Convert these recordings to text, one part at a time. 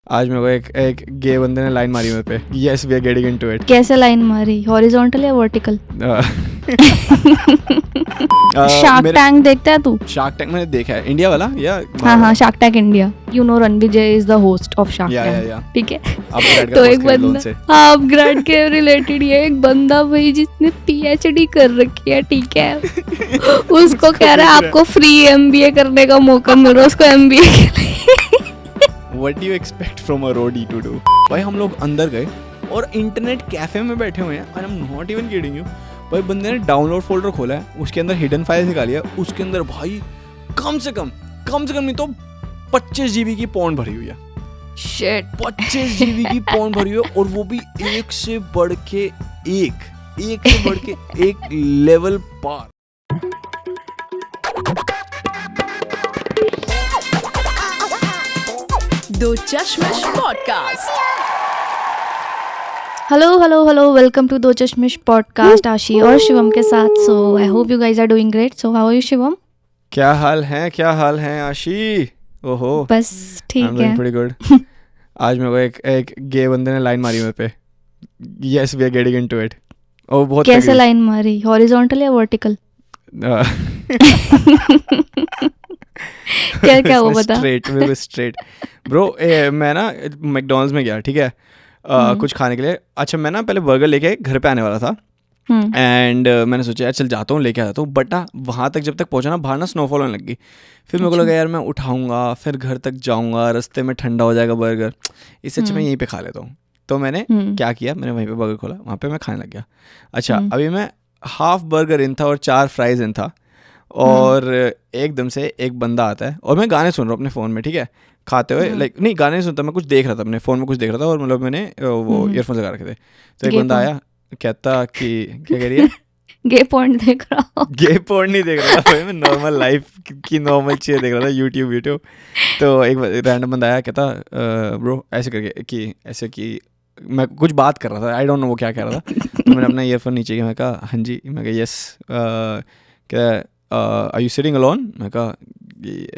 आज मेरे को एक गे बंदे ने लाइन मारी मेरे पे, yes we are getting into it. कैसे लाइन मारी, हॉरिजॉन्टल या वर्टिकल? शार्क टैंक देखता है तू? शार्क टैंक मैंने देखा है, इंडिया वाला या हाँ Shark Tank India. You know Rannvijay is the host of Shark Tank, ठीक है? तो एक बंदा अपग्रेड के रिलेटेड, ये एक बंदा भाई जिसने पीएचडी कर रखी है, ठीक है? उसको कह रहा है आपको फ्री एमबीए करने का मौका मिल रहा है, उसको एमबीए के लिए। What do you expect from a roadie to do? भाई हम लोग अंदर गए और इंटरनेट कैफे में बैठे हुए हैं, and I'm not even kidding you। भाई बंदे ने डाउनलोड फोल्डर खोला है, उसके अंदर हिडन फाइल्स निकाली है, उसके अंदर भाई कम से कम नहीं तो 25 GB की पॉर्न भरी हुई है। Shit। 25 GB की पॉर्न भरी हुई है, और वो भी एक से बढ़ के एक लेवल पार। Do Chashmish podcast. Hello, welcome to Do Chashmish podcast, Aashi और शिवम के साथ। So I hope you guys are doing great. So how are you Shivam? क्या हाल है आशी? ओहो बस ठीक है, pretty good। आज मेरे को एक गे बंदे ने लाइन मारी मेरे पे, yes we are getting into it. और बहुत कैसे लाइन मारी, हॉरिजॉन्टल या वर्टिकल? क्या वो बता। Straight bro. मैं ना मैकडॉनल्ड्स में गया, ठीक है, कुछ खाने के लिए। अच्छा, मैं ना पहले बर्गर लेके घर पे आने वाला था, एंड मैंने सोचा यार चल जाता हूँ लेके आता हूँ, बट ना वहाँ तक जब तक पहुँचा ना, बाहर ना स्नोफॉल होने लगी। फिर मेरे को लगा यार मैं उठाऊँगा, फिर घर तक जाऊँगा, रास्ते में ठंडा हो जाएगा बर्गर, इससे अच्छा मैं यहीं पे खा लेता हूँ। तो मैंने क्या किया, मैंने वहीं पे बर्गर खोला, वहाँ पे मैं खाने लग गया। अच्छा, अभी मैं हाफ बर्गर इन था और 4 फ्राइज इन था, और एकदम से एक बंदा आता है, और मैं गाने सुन रहा हूँ अपने फ़ोन में, ठीक है, खाते हुए। लाइक नहीं, गाने नहीं सुनता, मैं कुछ देख रहा था अपने फ़ोन में, कुछ देख रहा था, और मतलब मैंने वो ईयरफोन लगा रखे थे। तो एक बंदा आया, कहता कि क्या कह रही है? गे पॉइंट देख रहा हूँ। गे पॉइंट नहीं देख रहा था भाई, मैं नॉर्मल लाइफ की नॉर्मल चीज़ें देख रहा था, यूट्यूब। तो एक रैंडम बंदा आया, कहता ब्रो ऐसे करके कि मैं कुछ बात कर रहा था, आई डोंट नो वो क्या कह रहा था। तो मैंने अपना ईयरफोन नीचे किया, मैं कहा हाँ जी, मैं कहा यस, क्या are you sitting alone? मैं कहा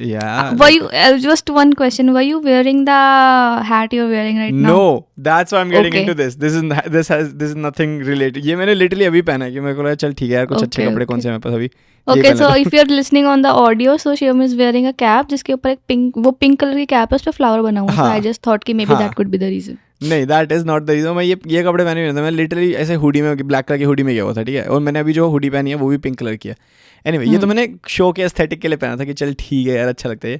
yeah. Were you just one question? Were you wearing the hat you're wearing right now? No, that's why I'm getting Okay. into this. This is nothing related. ये मैंने literally अभी पहना है, कि मेरे को लगा चल ठीक है यार, कुछ अच्छे कपड़े कौन से हैं मेरे पास अभी। Okay, so if you're listening on the audio, so Shivam is wearing a cap जिसके ऊपर एक पिंक कलर की कैप है, उस पे फ्लावर बना हुआ है। I just thought कि maybe that could be the reason. नहीं, that is not the reason. मैं ये कपड़े पहने हुए थे, मैं लिटरली ऐसे हुडी में, ब्लैक कलर की हुडी में गया हुआ था, ठीक है, और मैंने अभी जो हुडी पहनी है वो भी पिंक कलर की है। एनीवे, ये तो मैंने शो के एस्थेटिक के लिए पहना था कि चल ठीक है यार, अच्छा लगता है ये।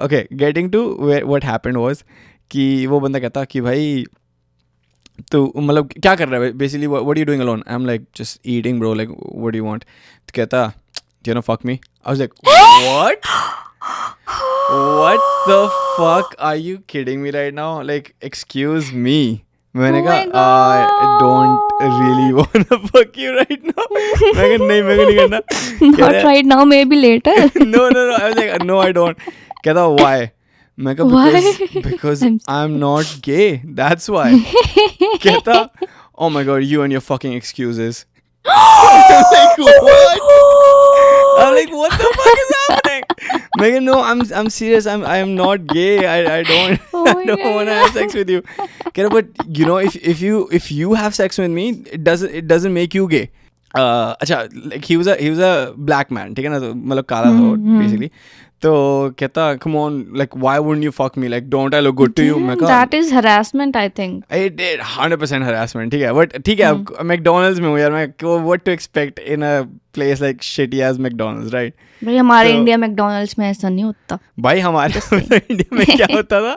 Okay, getting to what happened was कि वो बंदा कहता कि भाई तो मतलब क्या कर रहा है basically, what are you doing alone? I am like just eating bro, like what do you want? तो कहता you know fuck me. I was like what? What the fuck? Are you kidding me right now? Like, excuse me. मैंने कहा I don't really wanna fuck you right now. मैं कहा नहीं, मैं नहीं करना। Not right now, maybe later. No. I was like no, I don't. कहता why? मैं कहा because I'm not gay. That's why. कहता oh my god, you and your fucking excuses. I'm like what? I'm like what the fuck is happening? Megan, no, I'm serious. I am not gay. I don't want to have sex with you. But you know, if you have sex with me, it doesn't make you gay. अच्छा, like he was a black man, ठीक है ना, तो मतलब काला था basically। तो कहता come on, like why wouldn't you fuck me? Like don't I look good to you? मैं कहा That is harassment, I think. It did 100% harassment, ठीक है, but ठीक है, McDonald's में हूँ यार मैं, what to expect in a place like shitty as McDonald's, right? भाई हमारे इंडिया मैकडॉनल्ड्स में ऐसा नहीं होता भाई हमारे इंडिया में क्या होता था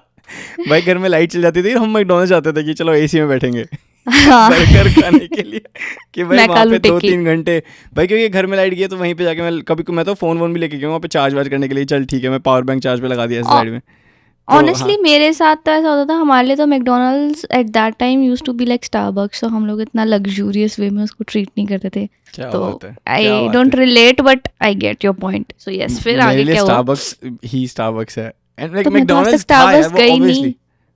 भाई, घर में लाइट चल जाती थी, हम मैकडॉनल्ड्स जाते थे कि चलो एसी में बैठेंगे बर्गर खाने के लिए, कि भाई वहाँ पे 2-3 घंटे भाई, क्योंकि घर में लाइट गई है तो वहीं पे जाके मैं तो फोन भी लेके गया वहाँ पे चार्ज वार्ज करने के लिए। चल ठीक है, मैं पावर बैंक चार्ज पे लगा दिया इस साइड में। ऑनेस्टली मेरे साथ तो ऐसा होता था, हमारे लिए तो McDonald's at that time used to be like Starbucks, तो हम लोग इतना लग्जूरियस वे में उसको ट्रीट नहीं करते थे। तो I don't relate, but I get your point. So yes, फिर आगे क्या हुआ? स्टारबक्स ही स्टारबक्स है, एंड लाइक तो मैकडॉनल्ड्स स्टारबक्स गई नहीं।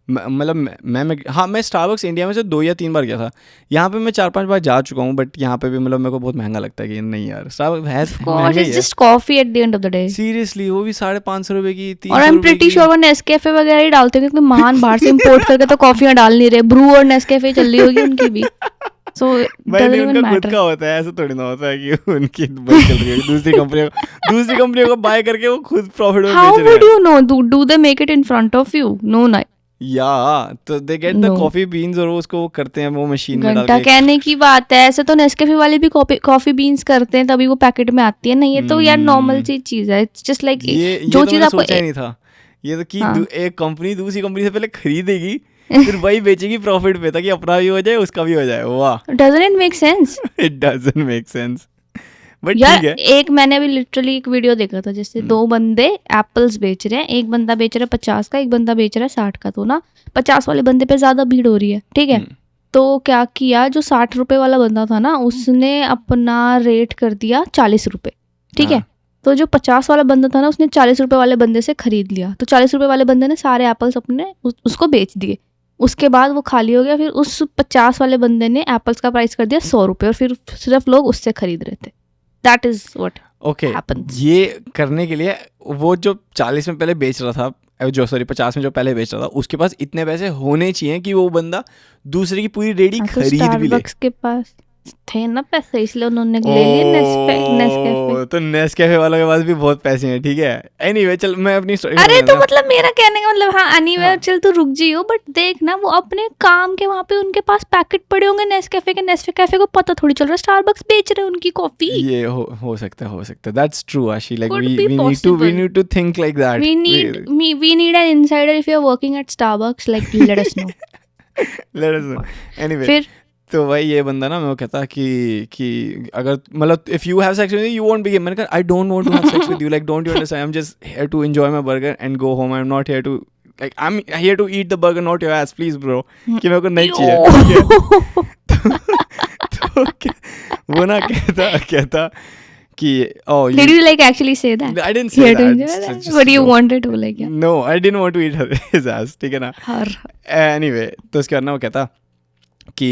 मतलब मैं स्टारबक्स इंडिया में से 2 या 3 बार गया था. यहाँ पे मैं 4-5 बार जा चुका हूँ, बट यहाँ पे भी मतलब मेरे को बहुत महंगा लगता है कि नहीं यार स्टारबक्स है just coffee at the end of the day. Seriously वो भी 550 रुपए की, 300 और आई एम प्रीटी श्योर वो नेस्कैफे वगैरह ही डालते हैं, क्योंकि महान बाहर से इंपोर्ट करके तो कॉफियां डाल नहीं रहे. ब्रू और नेस्कैफे चल रही होगी उनकी भी. So भाई उनका खुद का होता है, ऐसा थोड़ी ना होता है कि उनकी बंद चल रही है दूसरी कंपनियों को बाय करके वो खुद प्रॉफिट में बेच रहे हैं. How would you know? Do they make it in front of you? No, no. या तो they get the coffee beans और उसको वो करते हैं वो मशीन में डाल के. घंटा कहने की बात है. ऐसे तो नेस्कैफे वाले भी कॉफी बीन्स करते हैं तभी वो पैकेट में आती है ना. ये तो यार नॉर्मल सी चीज है. इट्स जस्ट लाइक जो चीज आपको सोचा ही नहीं था ये तो कि एक कंपनी दूसरी कंपनी से पहले खरीदेगी फिर वही बेचेगी प्रॉफिट पे, ताकि अपना भी हो जाए उसका भी हो जाए. वाह, doesn't it make sense? It doesn't make sense. But यार एक मैंने अभी लिटरली एक वीडियो देखा था, जैसे 2 बंदे एप्पल्स बेच रहे हैं. एक बंदा बेच रहा है 50 का, एक बंदा बेच रहा है 60 का. तो ना 50 वाले बंदे पे ज्यादा भीड़ हो रही है, ठीक है. तो क्या किया, जो 60 रुपए वाला बंदा था ना उसने अपना रेट कर दिया 40 रुपए, ठीक है. तो जो 50 वाला बंदा था ना उसने 40 रुपए वाले बंदे से खरीद लिया. तो 40 रुपए वाले बंदे ने सारे एप्पल्स अपने उसको बेच दिए. उसके बाद वो खाली हो गया. फिर उस 50 वाले बंदे ने एप्पल्स का प्राइस कर दिया 100 रुपए और फिर सिर्फ लोग उससे खरीद रहे थे. That is what happens. ये करने के लिए वो जो 40 में पहले बेच रहा था, जो 50 में जो पहले बेच रहा था, उसके पास इतने पैसे होने चाहिए कि वो बंदा दूसरे की पूरी रेडी खरीद भी ले. स्टारबक्स के पास थे ना पैसे, इसलिए उन्होंने ले लिए नेस्कैफे. तो नेस्कैफे वालों के पास भी बहुत पैसे हैं, ठीक है. एनीवे चल मैं अपनी स्टोरी. अरे तो मतलब मेरा कहने का मतलब, हाँ एनीवे चल तू रुक जियो, बट देख ना वो अपने काम के वहाँ पे उनके पास पैकेट पड़े होंगे नेस्कैफे के. नेस्कैफे को पता थोड़ी चल रहा है स्टारबक्स बेच रहे हैं उनकी कॉफी. ये हो सकता है. दैट्स ट्रू आशी. Like we need to think like that. We need an insider if you are working at Starbucks, like let us know. Anyway फिर तो भाई ये बंदा ना मैं वो कहता कि अगर मतलब if you have sex with me you won't be. मैंने कहा I don't want to have sex with you, like don't you understand, I am just here to enjoy my burger and go home. I am not here to like I am here to eat the burger, not your ass please bro. कि मेरे को नहीं चाहिए. तो वो ना कहता कि oh did you like actually say that? I didn't say that. But you wanted to like yeah. No, I didn't want to eat his ass, ठीक है ना. Anyway तो उसके बाद ना वो कहता कि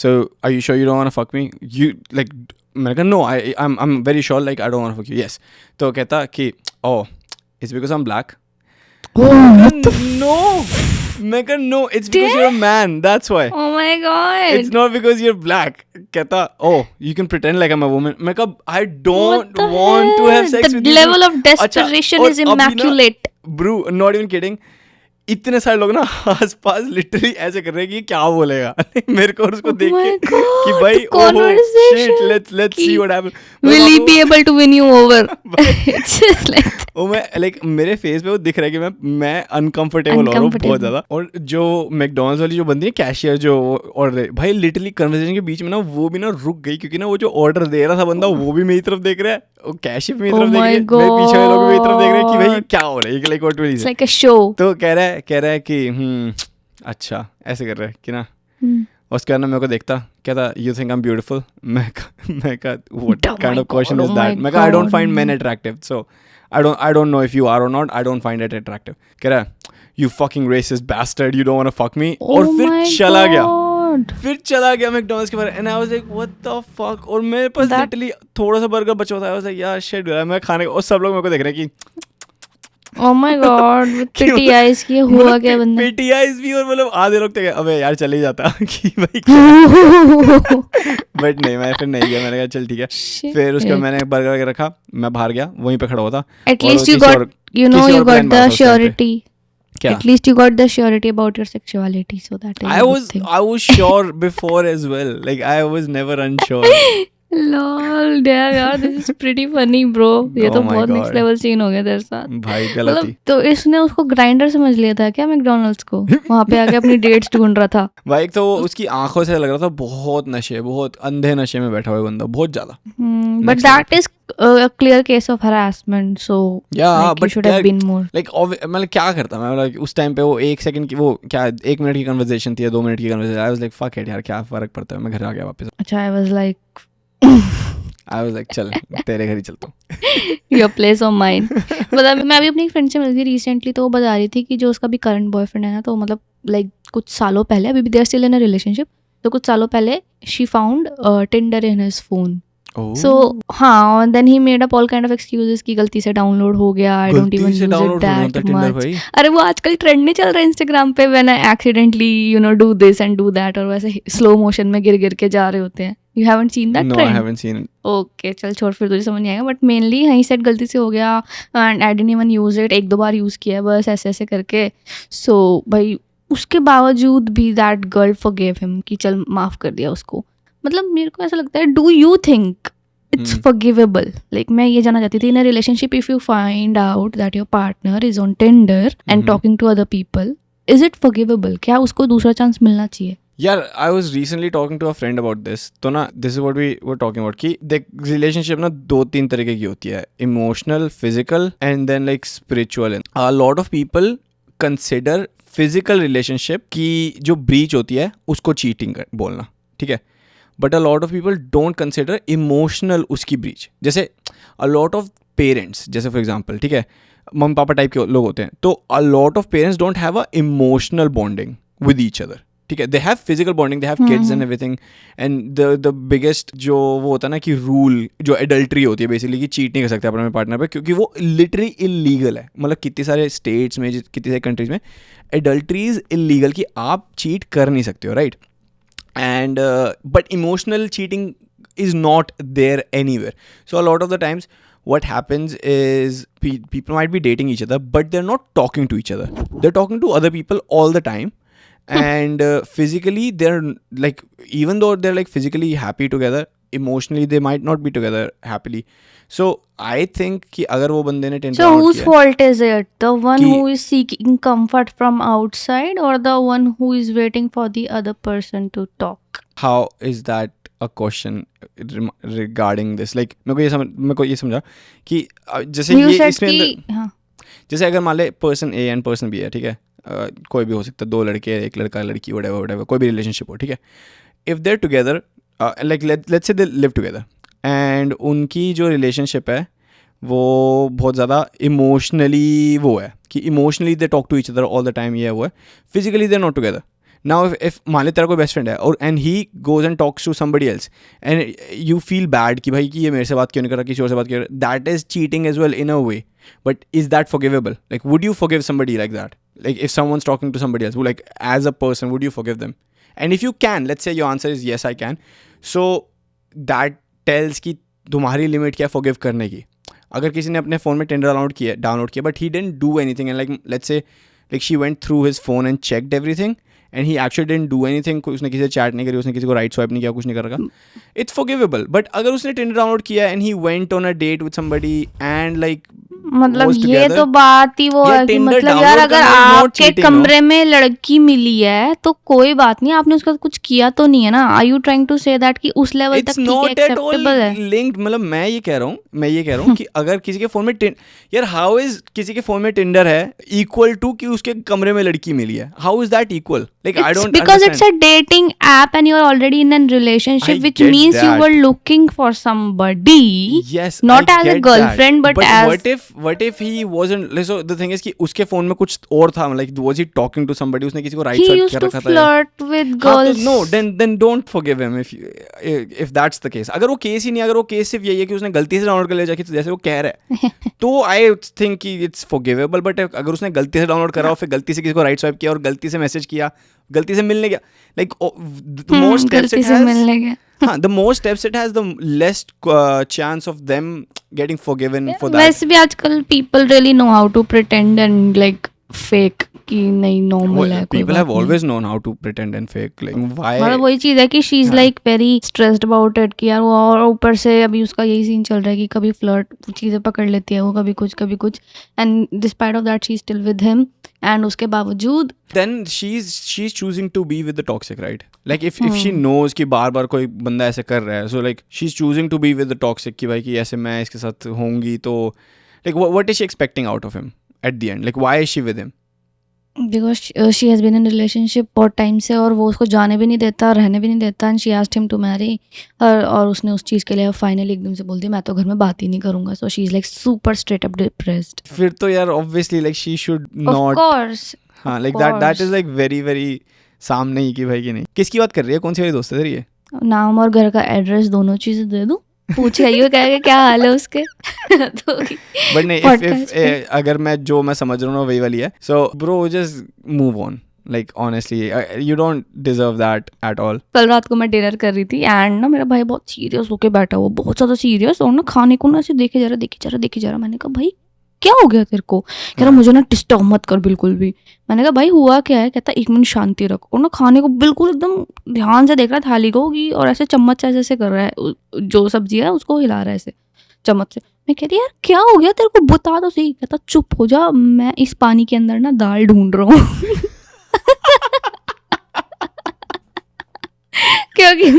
so are you sure you don't want to fuck me? You like मैंने कहा no, I'm very sure, like I don't want to fuck you. Yes. तो कहता कि oh it's because I'm black. No. मैं कहा no, it's because you're a man, that's why. Oh my god. It's not because you're black. कहता oh you can pretend like I'm a woman. मैं कहा I don't want to have sex with you. The level of desperation is immaculate. Bro, not even kidding. इतने सारे लोग ना आसपास literally ऐसे कर रहे हैं कि क्या बोलेगा मेरे को और उसको देख के कि भाई shit let's see what happen. Will he be able to win you over? It's just like वो मैं लाइक मेरे फेस पे वो दिख रहा है कि मैं अनकंफर्टेबल हो रहा हूँ बहुत ज़्यादा. और जो मैकडॉनल्ड्स वाली जो बंदी है कैशियर जो ऑर्डर, भाई लिटरली कन्वर्सेशन के बीच में ना वो भी ना रुक गई, क्योंकि ना वो जो ऑर्डर दे रहा था बंदा वो भी मेरी तरफ देख रहा है, वो कैशियर मेरी तरफ देख रहा है, मेरे पीछे वाले लोग मेरी तरफ देख रहे हैं कि भाई क्या हो रहा है, लाइक व्हाट विल ही से. like a show. तो कह रहा है कि अच्छा ऐसे कर रहा है कि ना. उसके बाद ना मेरे को देखता कहता you think I am beautiful. मैं कहा what kind of question is that. मैं कहा I don't find main attractive, so I don't know if you are or not. I don't find it attractive. कह रहा है you fucking racist bastard, you don't want to fuck me. और फिर चला गया McDonald's के बारे. And I was like what the fuck. और मेरे पास लिटरली थोड़ा सा बर्गर बचा था. I was like यार shit मैं खाने और सब लोग मेरे को देख रहे हैं कि Oh my god, with pretty eyes की हुआ क्या बंदा. pretty eyes भी, और मतलब आधे लोग तो अबे यार चले जाता कि भाई बट नहीं मैं फिर नहीं गया. मैंने कहा चल ठीक है. फिर उसके बाद मैंने बर्गर वगैरह रखा, मैं बाहर गया, वहीं पे खड़ा हुआ था. At least you got the surety. At least you got the surety about your sexuality, so that I was sure before as well. Like I was never unsure. lol damn यार this is pretty funny bro. ये तो बहुत next level scene हो गया तेरे साथ भाई. गलती तो इसने उसको ग्राइंडर समझ लिया था क्या मैकडॉनल्ड्स को. वहाँ पे आके अपनी डेट्स ढूंढ रहा था भाई. तो उसकी आंखों से लग रहा था बहुत अंधे नशे में बैठा हुआ बंदा, बहुत ज्यादा. but that is a clear case of harassment, so yeah like, but you should have been more like मतलब क्या करता मैं, मतलब उस टाइम पे वो 1 सेकंड की वो क्या 1 मिनट की कन्वर्सेशन थी या 2 मिनट की conversation. I was like fuck it यार क्या फर्क पड़ता है. मैं घर आ गया वापस. अच्छा I was like I was like चल तेरे घर ही चलता हूँ. योर प्लेस और माइन. मतलब मैं अभी अपनी फ्रेंड से मिली थी रिसेंटली, तो वो बता रही थी कि जो उसका भी करंट बॉयफ्रेंड है ना, तो मतलब लाइक कुछ सालों पहले, अभी भी they are still in a relationship, तो कुछ सालों पहले she found Tinder in his phone. So हाँ, then he made up all kind of excuses कि गलती से डाउनलोड हो गया, I don't even use it that much. अरे वो आजकल ट्रेंड नहीं चल रहा है इंस्टाग्राम पे, when I accidentally you know do this and do that, और वैसे स्लो मोशन में गिर गिर के जा रहे होते हैं. You haven't seen that trend? No, I haven't seen it. Okay, चल छोड़, फिर तुझे समझ नहीं आएगा. बट मेनली ही सेट गलती से हो गया and I didn't even use it. 1-2 bar use किया है बस, ऐसे ऐसे करके. सो भाई उसके बावजूद भी दैट गर्ल फॉरगिव हिम कि चल माफ़ कर दिया उसको. मतलब मेरे को ऐसा लगता है, do you think it's forgivable? Like मैं ये जानना चाहती थी, in a relationship if you find out that your partner is on Tinder and talking to other people, is it forgivable? क्या उसको दूसरा चांस मिलना चाहिए? यार I was recently talking to a friend about this. तो ना this is what we were talking about कि देख रिलेशनशिप ना 2-3 तरीके की होती है, emotional, physical and then like spiritual. A lot of people consider physical relationship की जो ब्रीच होती है उसको चीटिंग बोलना, ठीक है. But a lot of people don't consider emotional उसकी ब्रीच. जैसे अ लॉट ऑफ पेरेंट्स, जैसे फॉर एग्जाम्पल, ठीक है, मम्मी पापा टाइप के लोग होते हैं, तो अ lot of parents don't have a emotional bonding with each other, ठीक है. They have physical bonding, they have kids and everything, and the biggest जो वो होता है ना कि रूल जो एडल्ट्री होती है बेसिकली, कि चीट नहीं कर सकते अपने पार्टनर पे, क्योंकि वो लिटरली इलीगल है. मतलब कितने सारे स्टेट्स में, कितने सारे कंट्रीज में एडल्ट्री इज इलीगल, कि आप चीट कर नहीं सकते हो, right. And but emotional cheating is not there anywhere. So a lot of the times what happens is people might be dating each other, but they're not talking to each other. They're talking to other people all the time. And physically they're like, even though they're like physically happy together, emotionally they might not be together happily. So I think कि अगर वो बंदे ने So whose fault is it? The one who is seeking comfort from outside, or the one who is waiting for the other person to talk? How is that a question regarding this? Like मेरे को ये समझा कि जैसे ये इसमें अंदर, जैसे अगर मान ले person A and person B है, ठीक है, कोई भी हो सकता है, 2 लड़के, 1 लड़का, लड़की, whatever, कोई भी रिलेशनशिप हो, ठीक है. If there together, like let's say they live together, and उनकी जो रिलेशनशिप है वो बहुत ज़्यादा इमोशनली वो है कि emotionally they talk to each other all the time, ये वो है. Physically they not together. Now if मान ले तेरा कोई बेस्ट फ्रेंड है और and he goes and talks to somebody else, and you feel bad कि भाई कि ये मेरे से बात क्यों नहीं कर रहा, किसी और से बात क्यों, that is cheating as well in a way. But is that forgivable? Like would you forgive somebody like that? Like if someone's talking to somebody else, who like as a person, would you forgive them? And if you can, let's say your answer is yes, I can. So that tells कि तुम्हारी limit क्या है forgive करने की. अगर किसी ने अपने फ़ोन में Tinder डाउनलोड किया but he didn't do anything, and like let's say like she went through his phone and checked everything and he actually didn't do anything, उसने किसी से चैट नहीं करी, उसने किसी को राइट स्वाइप नहीं किया, कुछ नहीं कर रखा, it's forgivable. But अगर उसने Tinder डाउनलोड किया and he went on a date with somebody and like मतलब ये तो बात ही वो है कि मतलब यार अगर आपके कमरे में लड़की मिली है तो कोई बात नहीं, आपने उसका कुछ किया तो नहीं है ना. Are you trying to say that कि उस लेवल तक ठीक है, एक्सेप्टेबल है? लिंक्ड, मतलब मैं ये कह रहा हूँ कि अगर किसी के फोन में यार हाउ इज किसी के फोन में टिंडर है इक्वल टू कि उसके कमरे में लड़की मिली है? How is that equal? Like I don't because it's a dating app and you're already in a relationship, which means you were looking for somebody. Yes, not as a girlfriend but as. What if he wasn't? So the thing is कि उसके phone में कुछ और था, like was he talking to somebody? उसने किसी को right swipe किया रखा था. He used to flirt with girls. No, then don't forgive him if that's the case. अगर वो केस ही नहीं, अगर वो केस सिर्फ यही है कि उसने गलती से डाउनलोड कर लिया जाके, जैसे वो कह रहा है, तो I think कि it's forgivable. But अगर उसने गलती से डाउनलोड करा और फिर गलती से किसी को right swipe किया और गलती से मैसेज किया, गलती से मिलने गया, like the more steps it has, the more steps it has, the less chance of them getting forgiven for that. वैसे भी आजकल people really know how to pretend and like fake कि नहीं normal है. People have always known how to pretend and fake. Like why? मतलब वही चीज़ है कि she is like very stressed about it कि यार वो, और ऊपर से अभी उसका यही सीन चल रहा है कि कभी फ्लर्ट चीज़ें पकड़ लेती है वो, कभी कुछ, and despite of that she's still with him, and उसके बावजूद then she's choosing to be with the toxic, right? Like if she knows कि बार कोई बंदा ऐसे कर रहा है, so like she's choosing to be with the toxic कि भाई कि ऐसे मैं इसके साथ होंगी, तो like what is she expecting out of him at the end? Like why is she with him? Because she has been in relationship बहुत टाइम से और वो उसको जाने भी नहीं देता, रहने भी नहीं देता, and she asked him to marry और उसने उस चीज़ के लिए फाइनली एकदम से बोल दिया मैं तो घर में बात ही नहीं करूंगा. So she is like super straight up depressed. फिर तो यार obviously like she should of not. Course. हाँ like that is like very very सामने ही की भाई की नहीं. किसकी बात कर रही है, कौन सी वाली दोस्त है तेरी ये? नाम और घर का एड्रेस दोनों चीज़ें दे दूँ, पूछ आइयो क्या हाल है उसके. तो बट नहीं, if अगर मैं समझ रहा हूँ ना वही वाली है. So bro just move on. Like honestly, you don't deserve that at all. कल रात को मैं डिनर कर रही थी एंड ना मेरा भाई बहुत सीरियस होके बैठा हुआ, बहुत ज़्यादा सीरियस, और ना खाने को ना ऐसे देखे जा रहा. मैंने कहा भाई क्या हो गया तेरे को? कह रहा मुझे ना डिस्टर्ब मत कर बिल्कुल भी. मैंने कहा भाई हुआ क्या है? कहता 1 मिनट शांति रख. और ना खाने को बिल्कुल एकदम ध्यान से देख रहा है थाली को कि, और ऐसे चम्मच से ऐसे कर रहा है, जो सब्जी है उसको हिला रहा है ऐसे चम्मच से. मैं कह रही यार क्या हो गया तेरे को, बता तो सही. कहता चुप हो जा, मैं इस पानी के अंदर ना दाल ढूंढ रहा हूँ. क्योंकि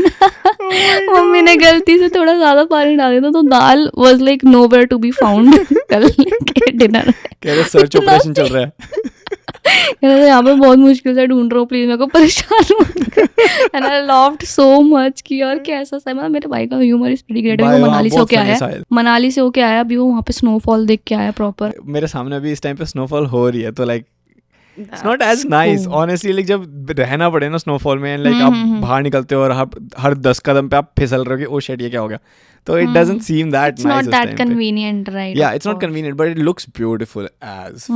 मम्मी ने गलती से थोड़ा ज्यादा पानी डाल दिया तो dal was like nowhere to be found. कल के डिनर कह रहे सर्च ऑपरेशन चल रहा है. कह रहे यहाँ पे बहुत मुश्किल से ढूंढ रहा हूँ, प्लीज मेरे को परेशान मत कर. And I loved so much कि यार कैसा सा, मतलब मेरे भाई का ह्यूमर इज प्रीटी ग्रेट. वो मनाली से होके आया, अभी वो वहाँ पे स्नोफॉल देख के आया प्रॉपर. मेरे सामने अभी इस टाइम पे स्नोफॉल हो रही है, तो like It's not as nice honestly. like जब रहना पड़े ना स्नोफॉल में, लाइक आप बाहर निकलते हो और हर 10 कदम पे आप फिसल रहे हो कि ओ शिट ये क्या हो गया, तो it doesn't seem that it's nice. not that convenient, right? Yeah, it's not convenient but it looks beautiful as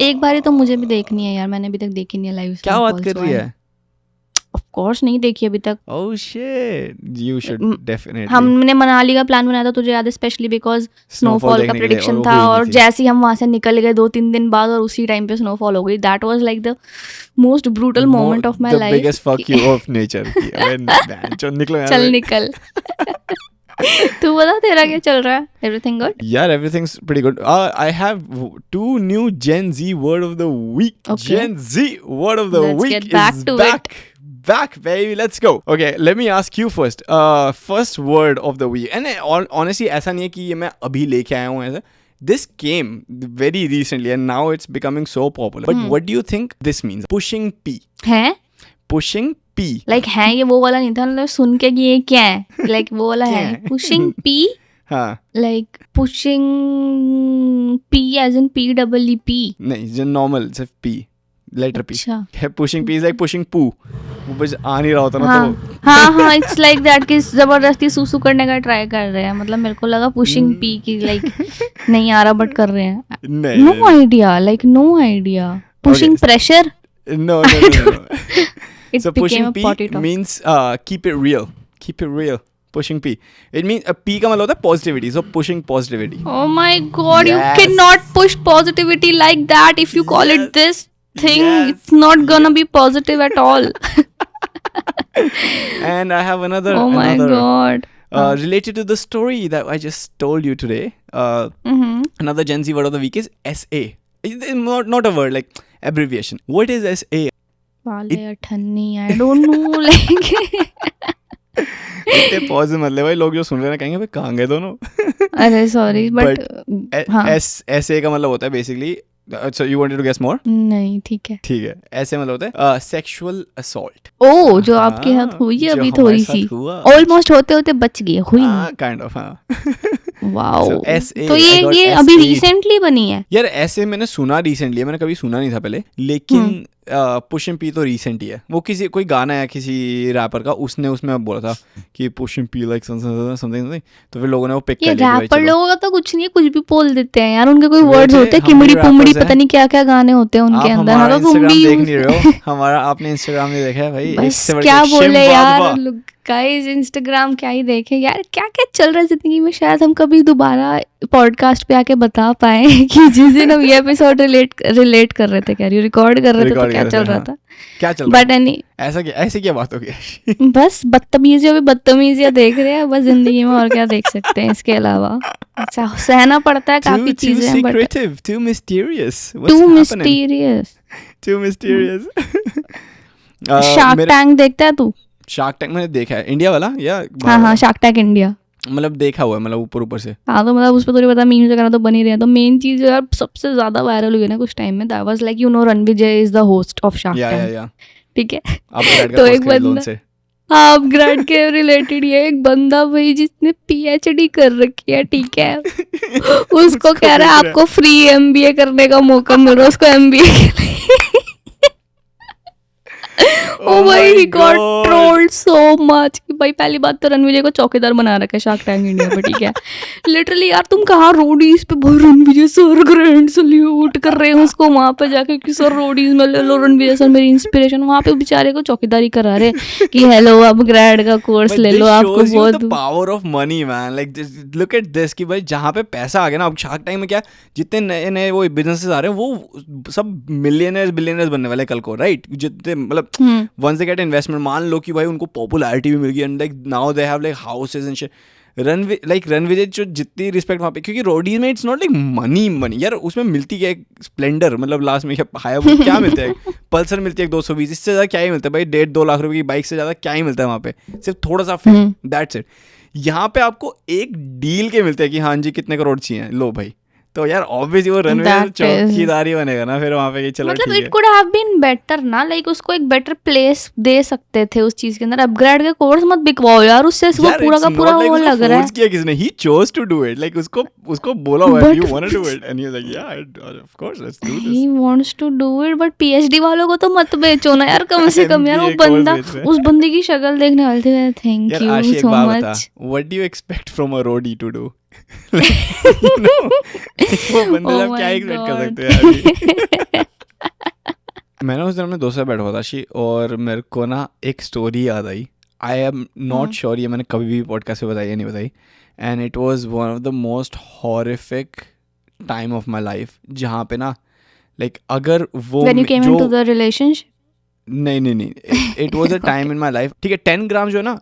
एक बारी तो मुझे भी देखनी है यार, मैंने अभी तक देखी नहीं है लाइव. क्या बात कर रही है? Of course नहीं देखी अभी तक. Oh shit, you should definitely. हमने मनाली का प्लान बनाया था, तुझे याद है, स्पेशली बिकॉज स्नोफॉल का प्रेडिक्शन था, और जैसे ही हम वहां से निकल गए 2-3 दिन बाद और उसी टाइम पे स्नोफॉल हो गई. That was like the most brutal moment of my life. The biggest fuck you of nature. चल निकल. तू बता तेरा क्या चल रहा है? Everything good? Yeah, everything's pretty good. I have 2 new Gen Z word of the week. Okay. Gen Z word of the week get back is to back. Back baby, let's go. Okay, let me ask you first. First word of the week. And honestly ऐसा नहीं है कि ये मैं अभी लेके आया हूँ ऐसा. This came very recently and now it's becoming so popular. But what do you think this means? Pushing P. है? Pushing P. Like है, ये वो वाला नहीं था, मतलब सुन के कि ये क्या है, like वो वाला है. Pushing P. हाँ. Like pushing P as in P-double-E-P. नहीं, जो normal सिर्फ P. Letter P. अच्छा. Pushing P is like pushing poo. वो बस आ नहीं रहा होता ना तो. हाँ इट्स लाइक दैट कि जबरदस्ती सूसू करने का ट्राई कर रहे हैं. मतलब मेरे को लगा पुशिंग P की लाइक नहीं आ रहा बट कर रहे हैं. No idea, like no idea. Pushing pressure. No. So pushing P means keep it real. Keep it real. Pushing P. It means P का मतलब होता है positivity. So pushing positivity. Oh my god, you cannot push positivity like that. If you call it this thing, it's not gonna be positive at all. And I have another. Oh my god. Related to the story that I just told you today. Another Gen Z word of the week is SA. Not a word, like abbreviation. What is SA? वाले अठन्नी. I don't know. Like इतने pause मत ले भाई, लोग जो सुन रहे हैं कहेंगे भाई कहाँ गए दोनों. अरे सॉरी बट SA का मतलब होता है basically. So you wanted to guess more? नहीं, ठीक है. ऐसे मतलब होता है sexual assault. ओ जो आपके साथ हुई है अभी थोड़ी सी, ऑलमोस्ट होते होते बच गई, हुई नहीं. Kind of. हाँ. वाओ. SA, तो ये अभी रिसेंटली बनी है यार. ऐसे मैंने सुना रिसेंटली, मैंने कभी सुना नहीं था पहले, लेकिन पुशिंग पी तो रिसेंट ही है. वो कोई गाना है किसी रैपर का, उसमें बोला था कि पुशिंग पी लाइक समथिंग, तो फिर लोगों ने वो पिक कर लिया. रैपर लोगों का तो कुछ नहीं है, कुछ भी बोल देते हैं यार. उनके कोई वर्ड्स होते हैं, किमड़ी पुमड़ी, पता नहीं क्या क्या गाने होते हैं उनके अंदर. हाँ, तुम भी देख नहीं रहे हो हमारा. आपने इंस्टाग्राम नहीं देखा है भाई? क्या बोले यार गाइस, इंस्टाग्राम क्या ही देखे यार. क्या क्या चल रहा है जिंदगी में, शायद हम कभी दोबारा पॉडकास्ट पे आके बता पाए कि जिस दिन हम ये एपिसोड रिलेट कर रहे थे, क्या रिकॉर्ड कर रहे थे, तो क्या चल रहा था, क्या चल रहा. बट एनी ऐसे क्या बात हो गई. बस बदतमीजियां देख रहे हैं बस जिंदगी में, और क्या देख सकते हैं इसके अलावा. सहना पड़ता है काफी चीजें. Too mysterious. शार्क टैंक देखता है तू? शार्क टैंक मैंने देखा है. इंडिया वाला या? हाँ शार्क टैंक इंडिया. मतलब देखा हुआ है, मतलब ऊपर ऊपर से। हाँ तो मतलब उस पर थोड़ी पता मीम्स वगैरह तो बन ही रहे हैं। तो मेन चीज यार सबसे ज्यादा वायरल हुई है ना कुछ टाइम में, that was like you know Ranvijay is the host of Shark Tank, ठीक है। तो एक बंदा, हाँ अपग्रेड के रिलेटेड ये एक बंदा भाई जिसने PhD कर रखी है, ठीक है, उसको कह रहा है आपको फ्री MBA करने का मौका मिल रहा है, उसको MBA के लिए ओ भाई he got trolled so much कि भाई पहली बात तो रणविजय को चौकीदार बना रखा है शार्क टैंक इंडिया पे, ठीक है। लिटरली यार तुम कहाँ रोडीज पे भाई रणविजय सर ग्रैंड सल्यूट कर रहे हो उसको वहां पे जाके कि सर रोडीज में ले लो रणविजय सर मेरी इंस्पिरेशन, वहां पे बेचारे को चौकीदारी करा रहे कि हेलो अब ग्रेड का कोर्स ले लो, आपको बहुत power of money man, like look at this कि भाई जहाँ पे पैसा आ गया ना, अब शार्क टैंक में क्या जितने नए नए वो बिजनेसेस आ रहे हैं वो सब मिलियनर्स बिलियनर्स बनने वाले कल को, राइट। जितने मतलब once they get investment, मान लो कि भाई उनको पॉपुलैरिटी भी मिल गई and like now they have like houses and shit. Ranvijay जो जितनी रिस्पेक्ट वहाँ पे, क्योंकि रोडीज में इट्स नॉट लाइक मनी यार, उसमें मिलती क्या है स्प्लेंडर, मतलब लास्ट में हायाबुसा क्या मिलता है, पल्सर मिलती है 220, इससे ज़्यादा क्या ही मिलता है भाई, 1.5-2 लाख रुपए की बाइक से ज़्यादा क्या ही मिलता है वहाँ पे, सिर्फ थोड़ा सा फेम, दैट्स इट। यहाँ पे आपको एक डील के मिलते हैं कि हाँ जी कितने करोड़ चाहिए, लो भाई। तो यार ऑब्वियसली वो रणवीर चौकीदारी बनेगा ना फिर वहाँ पे कि चलो मतलब it could have been better ना, लाइक उसको एक बेटर प्लेस दे सकते थे उस चीज के अंदर। अपग्रेड के कोर्स मत बिकवाओ यार, उससे वो पूरा का पूरा वो लग रहा है किया किसने, he chose to do it, like उसको बोला हुआ है you want to do it and he was like yeah of course let's do this, he wants to do it. But PhD वालों को तो मत बेचो ना यार, कम से कम यार वो बंदा, उस बंदे की शक्ल देखने वाले थे। Thank you so much. What do you expect from a roadie to do? वो बंदे सब क्या एक्सपेक्ट कर सकते हैं यार। मैंने उस दिन अपने दोस्त से बैठा हुआ था शी, और मेरे को ना एक स्टोरी याद आई। आई एम नॉट श्योर ये मैंने कभी भी पॉडकास्ट में बताई या नहीं बताई, and it was one of the most horrific time of my life, जहाँ पे ना लाइक अगर वो When you came into the relationship? नहीं it was a time in my life, ठीक है। 10 ग्राम जो है ना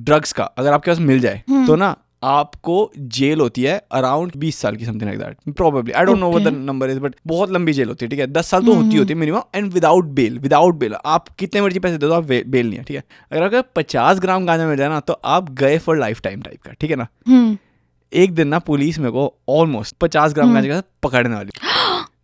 ड्रग्स का अगर आपके पास मिल जाए तो ना आपको जेल होती है अराउंड 20 साल की, something like that probably, I don't know what the number is, but बहुत लंबी जेल होती है, ठीक है। 10 साल तो होती है मिनिमम, एंड विदाउट बेल आप कितने मर्जी पैसे दे दो, आप बेल नहीं है, ठीक है। अगर 50 ग्राम गांजा मिल जाए ना तो आप गए फॉर लाइफ टाइम टाइप का, ठीक है ना। एक दिन ना पुलिस मेरे को ऑलमोस्ट 50 ग्राम गांजा के साथ पकड़ने वाली।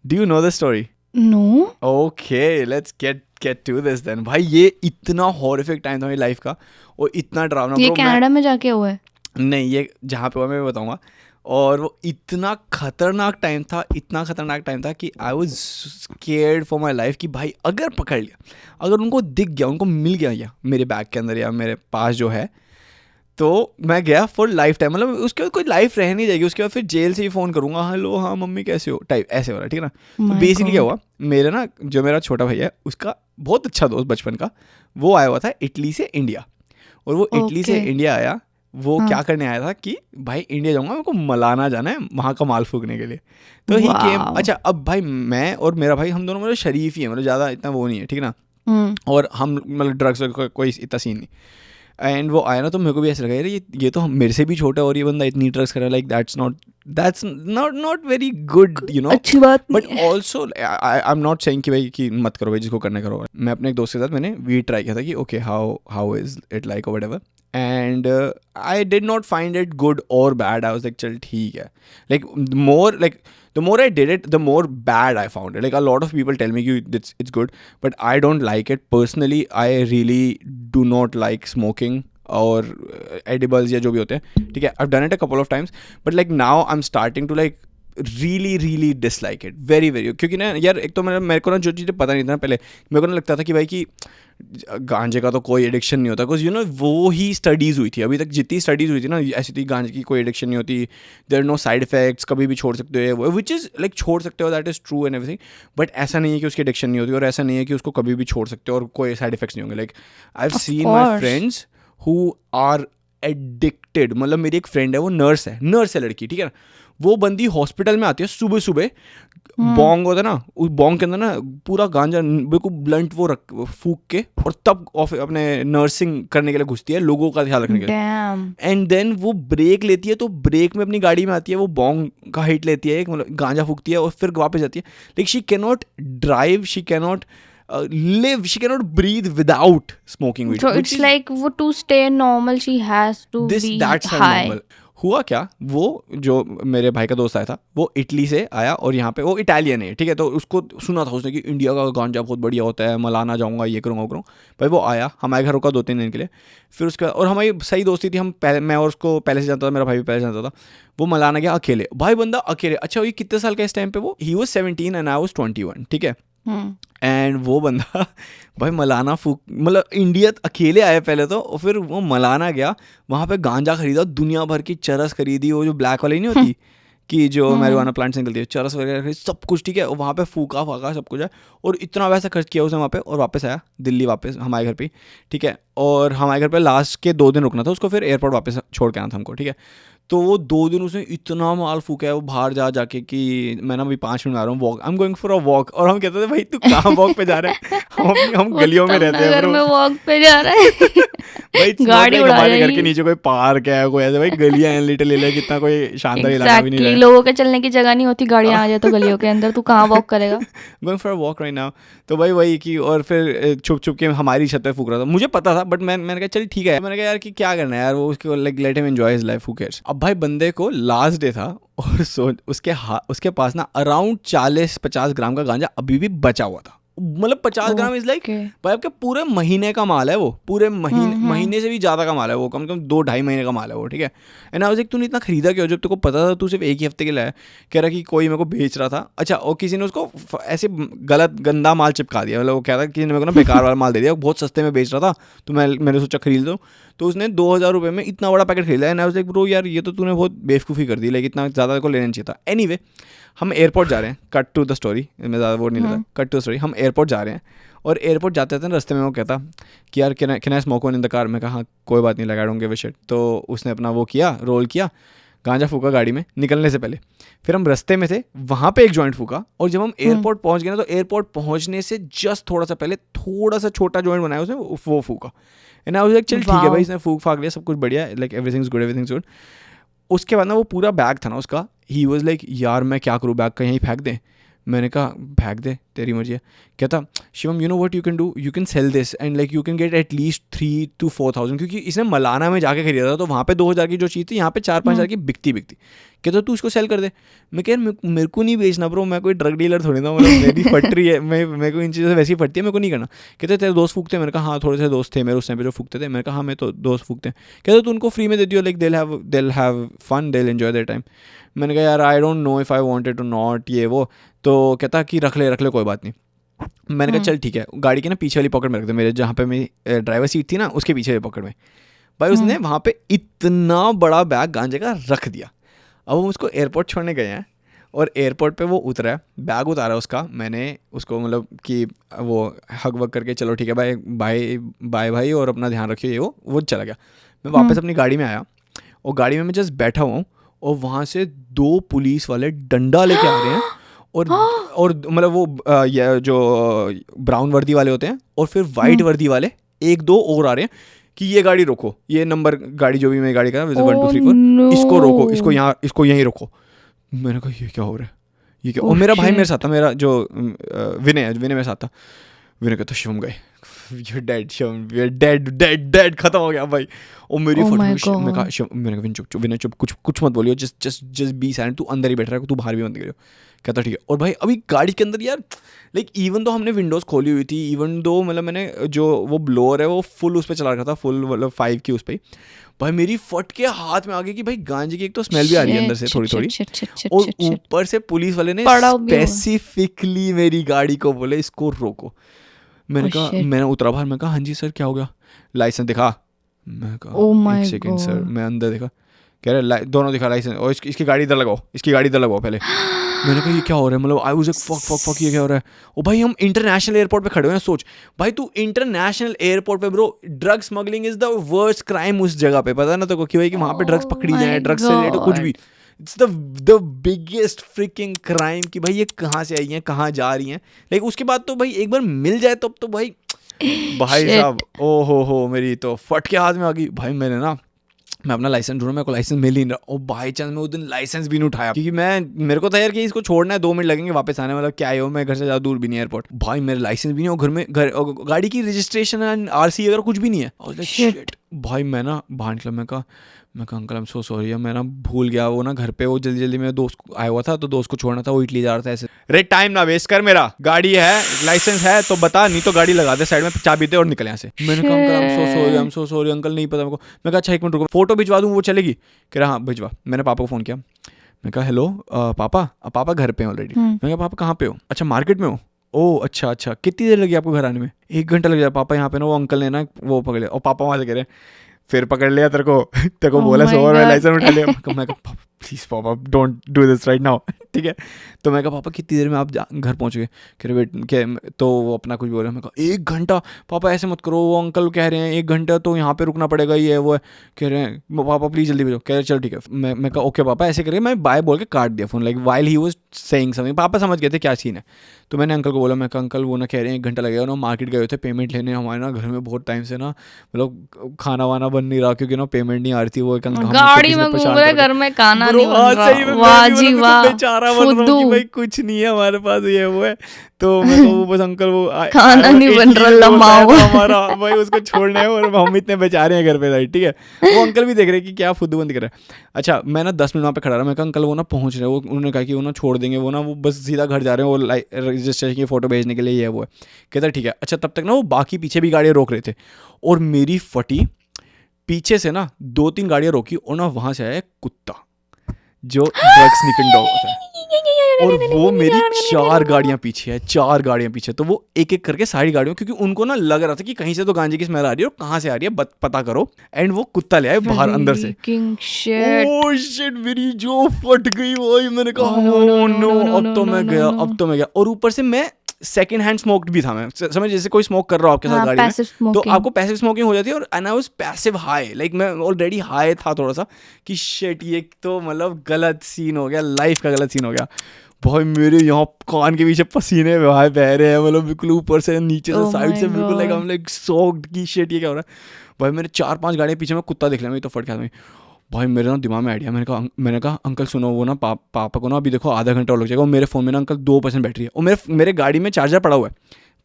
Do you know the story? No. Okay let's get to this then. भाई ये इतना हॉरिफिक टाइम था मेरी लाइफ का, और इतना डरावना। ये कनाडा में जाके हुआ है? नहीं, ये जहाँ पे हुआ मैं बताऊंगा। और वो इतना खतरनाक टाइम था कि I was scared for my life कि भाई अगर पकड़ लिया, अगर उनको दिख गया, उनको मिल गया या मेरे बैग के अंदर या मेरे पास जो है, तो मैं गया फॉर लाइफ टाइम, मतलब उसके बाद कोई लाइफ रह नहीं जाएगी। उसके बाद फिर जेल से ही फ़ोन करूँगा, हेलो हाँ मम्मी कैसे हो टाइप ऐसे वाला, ठीक है ना। तो बेसिकली क्या हुआ, मेरे ना जो मेरा छोटा भैया है उसका बहुत अच्छा दोस्त बचपन का, वो आया हुआ था इटली से इंडिया, और वो इटली से इंडिया आया, वो क्या करने आया था कि भाई इंडिया जाऊंगा, मेरे को मलाना जाना है वहाँ का माल फूकने के लिए। तो ही केम। अच्छा अब भाई मैं और मेरा भाई हम दोनों मतलब शरीफ ही है, मतलब ज़्यादा इतना वो नहीं है, ठीक है ना। और हम मतलब ड्रग्स कोई इतना सीन नहीं। एंड वो आया ना तो मेरे को भी ऐसा लगा यार ये तो मेरे से भी छोटा है, और ये बंदा इतनी ड्रग्स कर रहा है, like that's not very good, you know. अच्छी बात। But also I am not saying कि भाई कि मत करो भाई, जिसको करना करो। मैं अपने एक दोस्त के साथ मैंने वीड ट्राई किया था कि okay how is it like और whatever, and I did not find it good or bad. I was like चल ठीक है, like the more I did it, the more bad I found it. Like a lot of people tell me it's good, but I don't like it personally. I really do not like smoking or edibles या जो भी होते हैं, ठीक है। I've done it a couple of times, but like now I'm starting to like really dislike it very क्योंकि ना यार एक तो मेरे को ना जो चीज़ें पता नहीं था पहले, मेरे को ना लगता था कि भाई कि गांजे का तो कोई एडिक्शन नहीं होता, बिकॉज यू नो वो ही स्टडीज़ हुई थी अभी तक, जितनी स्टडीज़ हुई थी ना ऐसी थी, गांजे की कोई एडिक्शन नहीं होती, there are no side effects, कभी भी छोड़ सकते हो, विच इज़ लाइक छोड़ सकते हो, that is true and everything. But ऐसा नहीं है कि उसकी एडिक्शन नहीं होती, और ऐसा नहीं है कि उसको कभी भी छोड़ सकते हो और कोई साइड इफेक्ट्स नहीं होंगे। Like I have seen my friends who are addicted. मतलब मेरी एक फ्रेंड है, वो नर्स है लड़की, ठीक है ना। वो बंदी हॉस्पिटल में आती है सुबह बॉन्ग होता है ना, उस बॉन्ग के अंदर ना पूरा गांजा बिल्कुल ब्लंट वो फूक के, और तब अपने नर्सिंग करने के लिए घुसती है, लोगों का ख्याल रखने के लिए। एंड देन वो ब्रेक लेती है, तो ब्रेक में अपनी गाड़ी में आती है, वो बॉन्ग का हिट लेती है, मतलब गांजा फूकती है, और फिर वापस जाती है। Like she can not drive, she can not live, she cannot breathe without smoking weed. So it's like वो to stay normal she has to be that's her high. normal. हुआ क्या, वो जो मेरे भाई का दोस्त आया था वो इटली से आया और यहाँ पे वो इटालियन है, ठीक है, तो उसको सुना था उसने कि इंडिया का गांजा बहुत बढ़िया होता है, मलाना जाऊँगा, ये करूँगा वो करूँ। भाई वो आया हमारे घर रुका 2-3 दिन के लिए, फिर उसके और हमारी सही दोस्ती थी, हम पहले, मैं और उसको पहले से जानता था, मेरा भाई भी पहले से जानता था। वो मलाना गया अकेले, भाई बंदा अकेले। अच्छा ये कितने साल का इस टाइम पे, वो he was 17 and I was 21, ठीक है। एंड वो बंदा भाई मलाना फूक, मतलब इंडिया अकेले आया पहले तो, और फिर वो मलाना गया, वहाँ पे गांजा खरीदा, दुनिया भर की चरस खरीदी, वो जो ब्लैक वाली नहीं होती कि जो मैरिजुआना प्लांट से निकलती है, चरस वगैरह खरीदी, सब कुछ, ठीक है। और वहाँ पे फूका फाका सब कुछ है, और इतना पैसा खर्च किया उसने वहाँ पे, और वापस आया दिल्ली वापस हमारे घर पे, ठीक है। और हमारे घर पे लास्ट के 2 दिन रुकना था उसको, फिर एयरपोर्ट वापस छोड़ के आना था हमको, ठीक है। तो वो 2 दिन उसने इतना माल फूका है वो बाहर जाके कि मैं ना अभी 5 मिनट आ रहा हूँ walk, I am going for a walk. और हम कहते थे भाई तू कहाँ वॉक पे जा रहा है, हम गलियों में रहते हैं, में वॉक पे जा रहा है भाई गाड़ी उड़ा हमारे घर के नीचे कोई पार्क है, कोई ऐसे भाई गलियां हैं लिटिल ले, कितना कोई शानदार इलाका भी नहीं है, लोगों के चलने की जगह नहीं होती, गाड़ियां आ जाए तो गलियों के अंदर, तू कहाँ वॉक करेगा। Going for a walk right now. तो भाई वही कि, और फिर छुप के हमारी छत पे फूक रहा था, मुझे पता था, बट मैंने कहा चल ठीक है, मैंने कहा यार कि क्या करना है यार, वो उसको like let him enjoy his life, who cares. अब भाई बंदे को लास्ट डे था, और उसके पास ना अराउंड 40-50 ग्राम का गांजा अभी भी बचा हुआ था, मतलब 50 ग्राम इज लाइक भाई आपके पूरे महीने का माल है वो, पूरे महीने से भी ज़्यादा का माल है वो, कम से कम 2-2.5 महीने का माल है वो, ठीक है। एंड आई वाज लाइक तूने इतना खरीदा क्यों जब तेरे को पता था तू सिर्फ 1 ही हफ्ते के लिए है। कह रहा कि कोई मेरे को बेच रहा था। अच्छा, और किसी ने उसको ऐसे गंदा माल चिपका दिया, मतलब वो कह रहा किसी ने मेरे को ना बेकार वाला माल दे दिया, बहुत सस्ते में बेच रहा था, तो मैंने सोचा खरीद लो, तो उसने 2000 रुपये में इतना बड़ा पैकेट खरीदा। And I was like bro यार ये तो तूने बहुत बेवकूफ़ी कर दी, लाइक इतना ज़्यादा को लेना चाहिए था। एनीवे हम एयरपोर्ट जा रहे हैं, कट टू द स्टोरी, मैं ज़्यादा वो नहीं लेता, कट टू द स्टोरी। हम एयरपोर्ट जा रहे हैं, और एयरपोर्ट जाते थे रास्ते में वो कहता कि यार can I smoke one in the car. मैं कहा कोई बात नहीं, लगा दूँगे वे शिट। तो उसने अपना वो किया, रोल किया, गांजा फूका गाड़ी में निकलने से पहले। फिर हम रास्ते में थे, वहाँ पे एक जॉइंट फूका, और जब हम एयरपोर्ट पहुँच गए ना, तो एयरपोर्ट पहुँचने से जस्ट थोड़ा सा पहले थोड़ा सा छोटा जॉइंट बनाया उसने, वो फूका। एंड आई वाज लाइक चल ठीक है भाई, इसने फूक फाक लिया, सब कुछ बढ़िया, लाइक एवरीथिंग इज गुड। उसके बाद ना वो पूरा बैग था ना उसका, ही वाज लाइक यार मैं क्या करूँ, बैग का यहीं फेंक दें। मैंने कहा फेंक दे, तेरी मर्जी है। कहता Shivam you know what you can do, you can sell this and like you can get at least 3 to 4,000, क्योंकि इसने मलाना में जाके खरीदा था, तो वहाँ पे 2,000 की जो चीज़ थी यहाँ पे 4-5 हज़ार की बिकती। कहता तू इसको सेल कर दे। मैं कह मेरे को नहीं बेचना ब्रो, मैं कोई ड्रग डीलर थोड़ी ना, मतलब मेरी फैक्ट्री है, मेरे को इन चीज़ों से वैसी ही फटती है, मेरे को नहीं करना। कहते तेरे दोस्त फूकते हैं। मैंने कहा हाँ थोड़े से दोस्त थे मेरे उस टाइम पे जो फूकते थे। मैंने कहा हाँ मैं तो दोस्त फूकते हैं। कहते तू उनको फ्री में दे दियो, like they'll have fun, they'll enjoy their time। मैंने कहा यार I don't know if I wanted to not, ये वो। तो कहता कि रख ले कोई बात नहीं। मैंने कहा चल ठीक है, गाड़ी की ना पीछे वाली पॉकेट में रख दे, मेरे जहाँ पे मेरी ड्राइवर सीट थी ना उसके पीछे वाली पॉकेट में। भाई उसने वहाँ पे इतना बड़ा बैग गांजे का रख दिया। अब हम उसको एयरपोर्ट छोड़ने गए हैं, और एयरपोर्ट पे वो उतरा है, बैग उतारा उसका, मैंने उसको मतलब कि वो हग वग करके चलो ठीक है बाय भाई और अपना ध्यान रखियो, ये वो चला गया। मैं वापस अपनी गाड़ी में आया, और गाड़ी में मैं जस्ट बैठा हुआ हूँ, और वहाँ से 2 पुलिस वाले डंडा लेके आ रहे हैं, और मतलब वो ये जो ब्राउन वर्दी वाले होते हैं, और फिर वाइट वर्दी वाले 1-2 और आ रहे हैं कि ये गाड़ी रोको, ये नंबर गाड़ी जो भी मेरी गाड़ी का 1 2 3 4, इसको रोको, इसको यहीं रोको। मैंने कहा ये क्या हो रहा है, ये क्या। और मेरा भाई मेरे साथ था, मेरा जो विनय मेरे साथ था। विनय कहता शिवम गए, you're dead Shivam, we're dead, खत्म हो गया भाई। और मेरी मैं कहा शिवम, मैंने कहा विनय चुप, कुछ मत बोलियो, जस्ट बी साइलेंट, तू अंदर ही बैठ रहा है, तू बाहर भी मत निकलियो। कहता ठीक है। और भाई अभी गाड़ी के अंदर यार लाइक इवन दो हमने विंडोज़ खोली हुई थी, इवन दो मतलब मैंने जो वो ब्लोअर है वो फुल उस पर चला रखा था, फुल मतलब 5 की उस पर। भाई मेरी फट के हाथ में आ गई कि भाई गांजे की एक तो स्मेल भी आ रही है अंदर से थोड़ी, और ऊपर से पुलिस वाले ने स्पेसिफिकली मेरी गाड़ी को बोले इसको रोको। मैंने कहा, मैंने उतरा बाहर, मैं कहा हाँ जी सर क्या हो गया, लाइसेंस दिखा। मैं कहा एक सेकेंड सर, मैं अंदर देखा, कह रहे दोनों दिखा लाइसेंस, और इसकी गाड़ी इधर लगाओ, पहले। मैंने कहा ये क्या हो रहा है, मतलब आई वाज लाइक फक ये क्या हो रहा है। ओ भाई हम इंटरनेशनल एयरपोर्ट पे खड़े हुए हैं, सोच भाई तू इंटरनेशनल एयरपोर्ट पे bro, drug smuggling is the worst crime उस जगह पे, पता ना तो कि भाई कि वहाँ पे ड्रग्स पकड़ी जाए, ड्रग्स से रिलेटेड कुछ भी, it's the biggest fricking crime कि भाई ये कहाँ से आई हैं, कहाँ जा रही हैं। लेकिन उसके बाद तो भाई एक बार मिल जाए तब तो भाई साहब ओ हो मेरी तो फट के हाथ में आ गई। भाई मैंने ना मैं अपना लाइसेंस ढूंढा, मेरे को लाइसेंस मिल ही नहीं रहा। और बाई चांस मैं उस दिन लाइसेंस भी नहीं उठाया, क्योंकि मेरे को था यार कि इसको छोड़ना है, 2 मिनट लगेंगे वापस आने वाला, क्या है हो, मैं घर से ज़्यादा दूर भी नहीं एयरपोर्ट। भाई मेरे लाइसेंस भी नहीं हो, गाड़ी की रजिस्ट्रेशन एंड RC अगर कुछ भी नहीं है। शिट भाई मैं ना बाहर निकला, मैं कहा uncle I am so sorry, मैं ना भूल गया, वो ना घर पे वो जल्दी मेरे दोस्त आया हुआ था, तो दोस्त को छोड़ना था, वो इटली जा रहा था ऐसे। रे टाइम ना वेस्ट कर, मेरा गाड़ी है, लाइसेंस है तो बता, नहीं तो गाड़ी लगा दे साइड में, चाबी दे और निकल यहाँ से। मैंने कहा uncle I am so sorry uncle, नहीं पता मेरे को। मैं कहा अच्छा 1 मिनट रुको, फोटो भिजवा दूँ, वो चलेगी? कह रहा हाँ भिजवा। मैंने पापा को फ़ोन किया, मैं कहा हेलो पापा घर पे हैं ऑलरेडी। मैं कहा पापा कहाँ पे हो? अच्छा मार्केट में हो। ओह अच्छा, कितनी देर लगी आपको घर आने में? 1 घंटा लग जाए पापा, यहाँ पे ना वो अंकल ने ना वो पकड़ लिया। और पापा वहाँ से कह रहे फिर पकड़ लिया तेरे को बोला सो, और मैं लाइसेंस उठा लिया। मैं कहा प्लीज़ पापा don't do this right now, ठीक है। तो मैं कहा पापा कितनी देर में आप घर पहुँच गए? कह रहे वेट, तो वो अपना कुछ बोल रहे हैं। मैं कहा 1 घंटा? पापा ऐसे मत करो, वो अंकल कह रहे हैं 1 घंटा तो यहाँ पे रुकना पड़ेगा, ये वो है। कह रहे हैं पापा प्लीज़ जल्दी भेजो। कह रहे चल ठीक है। मैं कहा ओके पापा, ऐसे करके मैं बाय बोल के काट दिया phone, like while he was saying something. पापा समझ गए थे क्या सीन है। तो मैंने अंकल को बोला, मैं कहा अंकल वो ना कह रहे हैं 1 घंटा लगेगा ना, मार्केट गए थे पेमेंट लेने, हमारे ना घर में बहुत टाइम से ना मतलब खाना वाना बन नहीं रहा, क्योंकि ना पेमेंट नहीं आ रही थी। वो गाड़ी में घूम रहे, घर में खाना नहीं बन रहा। वाह जी वाह, बेचारा बन रहा हूं कि भाई कुछ नहीं है हमारे पास, ये वो है। तो मैं वो बस अंकल वो खाना नहीं बन रहा, लमाओ हमारा भाई, उसको छोड़ना है और हम इतने बेचारे हैं घर पे, राइट, ठीक है। वो अंकल भी देख रहे हैं कि क्या फुद्दू बंद कर रहा है। अच्छा मैं ना 10 मिनट वहाँ पे खड़ा रहा। मैं कहा अंकल वो ना पहुँच रहे हैं, वो उन्होंने कहा कि वो ना छोड़ देंगे, वो ना वो बस सीधा घर जा रहे हैं, वो रजिस्ट्रेशन की फ़ोटो भेजने के लिए, ये वो है। कहता ठीक है। अच्छा तब तक ना वो बाकी पीछे भी गाड़ियाँ रोक रहे थे, और मेरी फटी पीछे से ना 2-3 गाड़ियाँ रोकी, और ना वहाँ से आया कुत्ता जो ड्रग स्निफिंग डॉग होता है, और वो मेरी 4 गाड़ियाँ पीछे है, 4 गाड़ियाँ पीछे। तो वो एक एक करके सारी गाड़ियों, क्योंकि उनको ना लग रहा था कि कहीं से तो गांजे की स्मेल आ रही है, और कहाँ से आ रही है पता करो। एंड वो कुत्ता ले आए बाहर अंदर से। ओह शिट, मेरी जो फट गई भाई। मैंने कहा नो, अब तो मैं गया। और ऊपर से मैं सेकंड हैंड स्मोक्ड भी था। मैं समझ, जैसे कोई स्मोक कर रहा हो आपके साथ गाड़ी में, तो आपको पैसिव स्मोकिंग हो जाती है, और and I was passive high, like मैं ऑलरेडी हाई था थोड़ा सा, कि शिट ये तो मतलब गलत सीन हो गया, लाइफ का गलत सीन हो गया भाई। मेरे यहाँ कान के पीछे पसीने भाई बह रहे हैं, मतलब बिल्कुल ऊपर से नीचे से साइड से, बिल्कुल like I am like soaked की शिट ये क्या हो रहा है भाई। मेरे 4-5 गाड़ियाँ पीछे में कुत्ता देख लिया, मैं तो फट गया भाई। मेरे ना दिमाग में आइडिया, मैंने कहा अंकल सुनो, वो ना पापा को ना अभी देखो आधा घंटा और लग जाएगा, और मेरे फ़ोन में ना अंकल 2% बैटरी है, और मेरे गाड़ी में चार्जर पड़ा हुआ है,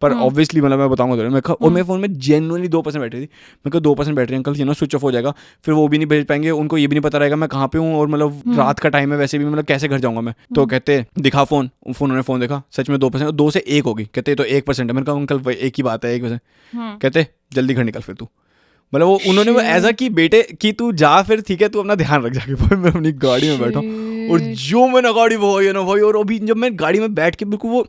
पर ऑब्वियसली मतलब मैं बताऊंगा तो मैं कहा, और मेरे फ़ोन में जेन्युइनली 2% बैटरी थी। मैं कहा 2% बैटरी अंकल, ये ना स्विच ऑफ हो जाएगा, फिर वो भी नहीं भेज पाएंगे, उनको ये भी नहीं पता रहेगा मैं कहाँ पे हूँ, और मतलब रात का टाइम है वैसे भी, मतलब कैसे घर जाऊँगा मैं। तो कहते दिखा फ़ोन, उन्होंने फ़ोन देखा, सच में 2%, 2 से 1 होगी। कहते तो 1% है। मैंने कहा अंकल एक ही बात है 1%। कहते जल्दी घर निकल फिर तू, मतलब वो उन्होंने वो ऐसा कि बेटे कि तू जा फिर, ठीक है तू अपना ध्यान रख जाके। भाई मैं अपनी गाड़ी में बैठा हूँ, और जो मैंने गाड़ी भाई है ना भाई, और अभी जब मैं गाड़ी में बैठ के बिल्कुल वो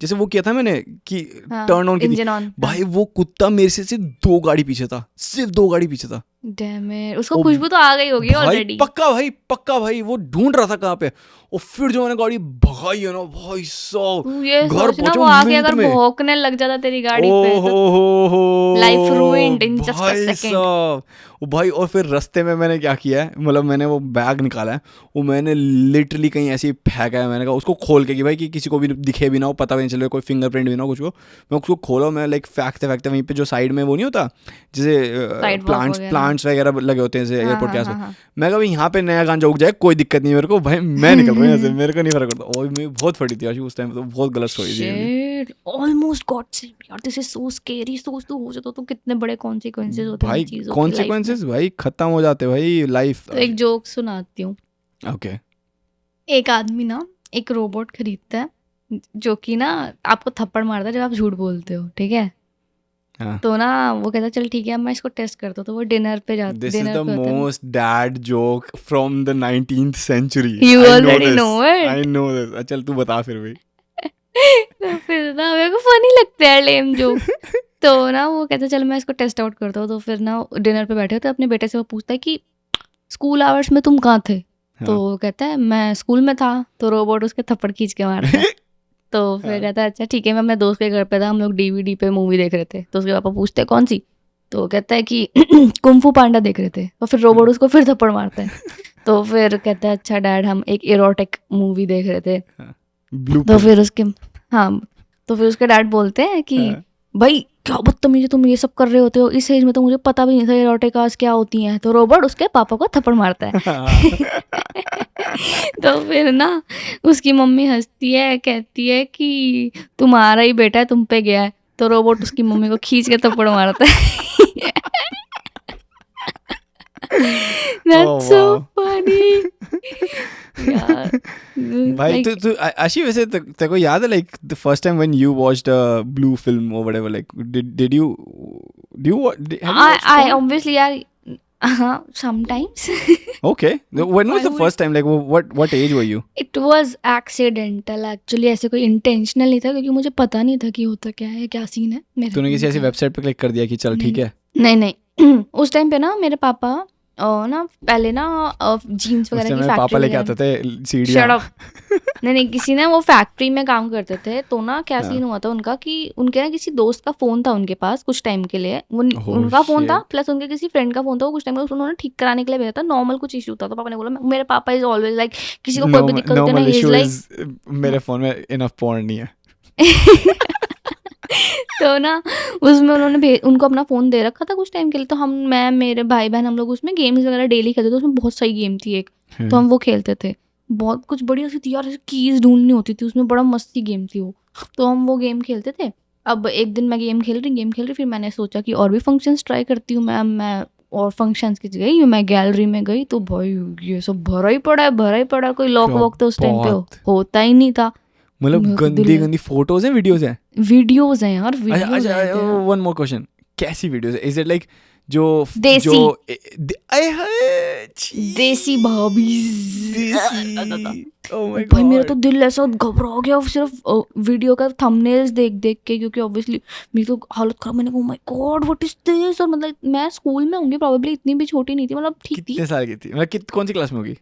जैसे वो किया था मैंने कि टर्न ऑन की भाई, वो कुत्ता मेरे से सिर्फ 2 गाड़ी पीछे था, सिर्फ 2 गाड़ी पीछे था। डैम इट, उसको खुशबू तो आ गई होगी ऑलरेडी। पक्का भाई वो ढूंढ रहा था कहाँ पे। और फिर जो मैंने गाड़ी भगाई है ना भाई साहब, घर पहुंचा वो आगे अगर भौंकने लग जाता तेरी गाड़ी पे, तो life ruined in just a second भाई। और फिर रास्ते में मैंने क्या किया है, मतलब मैंने वो बैग निकाला है, वो मैंने लिटरली कहीं ऐसे ही फेंका है। मैंने कहा उसको खोल के कि भाई कि किसी को भी दिखे भी ना हो, पता भी नहीं चले, कोई फिंगरप्रिंट भी ना हो कुछ को। मैं उसको खोला, मैं लाइक फेंकते वहीं पे जो साइड में वो नहीं होता जैसे प्लांट्स वगैरह लगे होते हैं एयरपोर्ट के आसपास। मैं कहा भाई यहाँ पे नया गांजा उग जाए कोई दिक्कत नहीं मेरे को, भाई मैं निकल रहा हूँ यहाँ से, मेरे को नहीं फर्क पड़ता। और मैं बहुत फटी थी उस टाइम, तो बहुत गलत स्टोरी थी। ऑलमोस्ट गॉट सेव यार, दिस इज सो स्कैरी। सोच तो हो जाता तो कितने बड़े कॉन्सिक्वेंसेस होते हैं भाई, कॉन्सिक्वेंसेस भाई खत्म हो जाते भाई लाइफ। तो एक जोक सुनाती हूँ। ओके। एक आदमी ना एक रोबोट खरीदता है जो कि ना आपको थप्पड़ मारता है जब आप झूठ बोलते हो, ठीक है। तो ना वो कहता है चल ठीक है मैं इसको टेस्ट करता हूँ। तो वो डिनर पे जाता है। This is the most dad joke from the 19th century। You already know it. I know this. चल तू बता फिर भाई। तो फिर ना मेरे को फनी लगता है लेम जोक। तो ना वो कहता है चल मैं इसको टेस्ट आउट करता हूँ। तो फिर ना डिनर पे बैठे हो तो अपने बेटे से वो पूछता है कि स्कूल आवर्स में तुम कहाँ थे। तो वो कहता है मैं स्कूल में था। तो रोबोट उसके थप्पड़ खींच के मारता है। तो फिर कहता है अच्छा ठीक है मैं अपने दोस्त के घर पे था, हम लोग DVD पे मूवी देख रहे थे। तो उसके पापा पूछते हैं कौन सी। तो वो कहता है कि कुंफू पांडा देख रहे थे। और फिर रोबोट उसको फिर थप्पड़ मारता है। तो फिर कहता है अच्छा डैड हम एक एरोटिक मूवी देख रहे थे। तो फिर उसके डैड बोलते हैं कि भाई क्या बदतमीजी तुम ये सब कर रहे होते हो, इस एज में तो मुझे पता भी नहीं था एरोटिकास क्या होती हैं। तो रोबोट उसके पापा को थप्पड़ मारता है। तो फिर ना उसकी मम्मी हंसती है, कहती है कि तुम्हारा ही बेटा है, तुम पे गया है। तो रोबोट उसकी मम्मी को खींच के थप्पड़ मारता है। That's so funny. यार भाई तू आशी वैसे तेरे को याद है like the first time when you watched a blue film or whatever, like did you have you watched I obviously यार sometimes. Okay, when was the first time, like what age were you? It was accidental actually, ऐसे कोई intentional नहीं था क्योंकि मुझे पता नहीं था कि होता क्या है, क्या सीन है मेरे। तूने किसी ऐसी वेबसाइट पे क्लिक कर दिया कि चल ठीक है? नहीं उस टाइम पे ना मेरे पापा ना पहले ना जीन्स वगैरह की फैक्ट्री पापा लेके आते थे सीढ़ियाँ। Shut up. नहीं किसी ना वो फैक्ट्री में काम करते थे। तो ना क्या सीन हुआ था उनका कि उनके ना किसी दोस्त का फोन था उनके पास कुछ टाइम के लिए। उनका फोन था प्लस उनके किसी फ्रेंड का फोन था, वो कुछ टाइम उन्होंने ठीक कराने के लिए भेजा था। नॉर्मल कुछ इशू था। तो पापा ने बोला, मेरे पापा इज ऑलवेज लाइक किसी को कोई भी दिक्कत होती है ना, इज लाइक मेरे फोन में इनफ पोर्न नहीं है। तो ना उसमें उन्होंने उनको अपना फ़ोन दे रखा था कुछ टाइम के लिए। तो मैं मेरे भाई बहन हम लोग उसमें गेम्स वगैरह डेली खेलते थे। उसमें बहुत सही गेम थी एक, तो हम वो खेलते थे। बहुत कुछ बढ़िया सी थी यार, कीज ढूंढनी होती थी उसमें, बड़ा मस्ती गेम थी वो। तो हम वो गेम खेलते थे। अब एक दिन मैं गेम खेल रही फिर मैंने सोचा कि और भी फंक्शंस ट्राई करती हूँ। मैं और फंक्शंस की गई, मैं गैलरी में गई तो भाई ये सब भरा ही पड़ा है। कोई लॉक वॉक तो उस टाइम पे होता ही नहीं था। मतलब गंदी फोटोज हैं, वीडियोस हैं यार। अच्छा वन मोर क्वेश्चन, कैसी वीडियोस है? इज इट लाइक जो देसी भाभी? ओह माय गॉड भाई मेरा तो दिल ऐसा घबरा गया सिर्फ वीडियो का थंबनेल्स देख के, क्योंकि ऑब्वियसली मेरी तो हालत खराब। मैंने कहा ओह my God what is this. और मतलब मैं स्कूल में होंगी प्रॉब्ली, इतनी भी छोटी नहीं थी, मतलब ठीक थी। कितने साल की थी? मतलब कौन सी क्लास में होगी?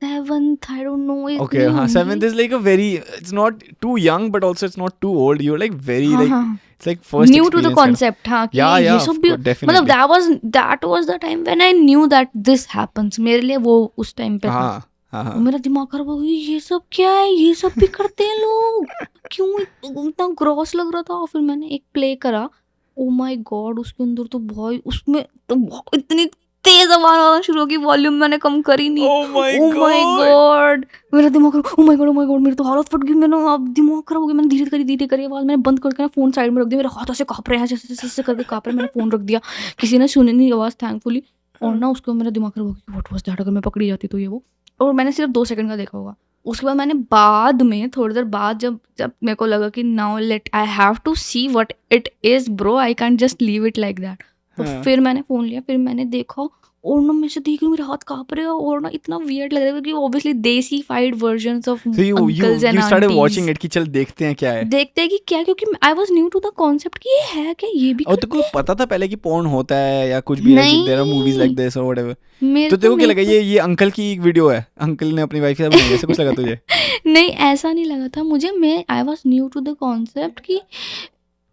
7th, I don't know. Okay, 7th is like a very, it's not too young but also it's not too old. You're like very like it's like first new to the concept. हाँ, yeah, ये सब भी मतलब that was the time when I knew that this happens. मेरे लिए वो उस time पे था। मेरा दिमाग खराब हो गया, ये सब क्या है, ये सब भी करते हैं लोग, क्यों इतना ग्रॉस लग रहा था। और फिर मैंने एक प्ले करा, ओ माय गॉड उसके अंदर तो भाई उसमें तो इतनी तेज आवाज आना शुरू होगी, वॉल्यूम मैंने कम करी नहीं। Oh my God मेरा दिमाग खराब, oh my God मेरी तो हालत फट गई। मैंने अब दिमाग खराब हो गया। मैंने धीरे करी आवाज मैंने बंद करके ना फोन साइड में रख दिया। मेरे हाथों से कांप रहे हैं, जैसे करके कांप रहे। मैंने फोन रख दिया, किसी ने सुनी नहीं आवाज थैंकफुली। और ना उसको मेरा दिमाग खराब हो गया, व्हाट वाज दैट, अगर मैं पकड़ी जाती तो ये वो। और मैंने सिर्फ 2 सेकंड का देखा होगा। उसके बाद मैंने बाद में थोड़ी देर बाद जब मेरे को लगा कि now let I have to see what it is bro, I can't just leave it like that. तो फिर मैंने फोन लिया, फिर मैंने देखा और ना मैं से देख रही हूँ मेरे हाथ कांप रहे हैं और ना इतना वियर्ड लग रहा है, क्योंकि obviously desified versions of uncles and you started watching it कि चल देखते हैं क्या है, क्योंकि I was new to the concept कि ये है क्या, ये भी। और तेरे को पता था पहले कि पोर्न होता है या कुछ भी, there are movies like this और व्हाटएवर? तो तेरे को क्या लगा ये अंकल की एक वीडियो है, अंकल ने अपनी वाइफ के साथ बनाई, ऐसा कुछ लगा तुझे? नहीं ऐसा नहीं लगा था मुझे। I was new to the concept कि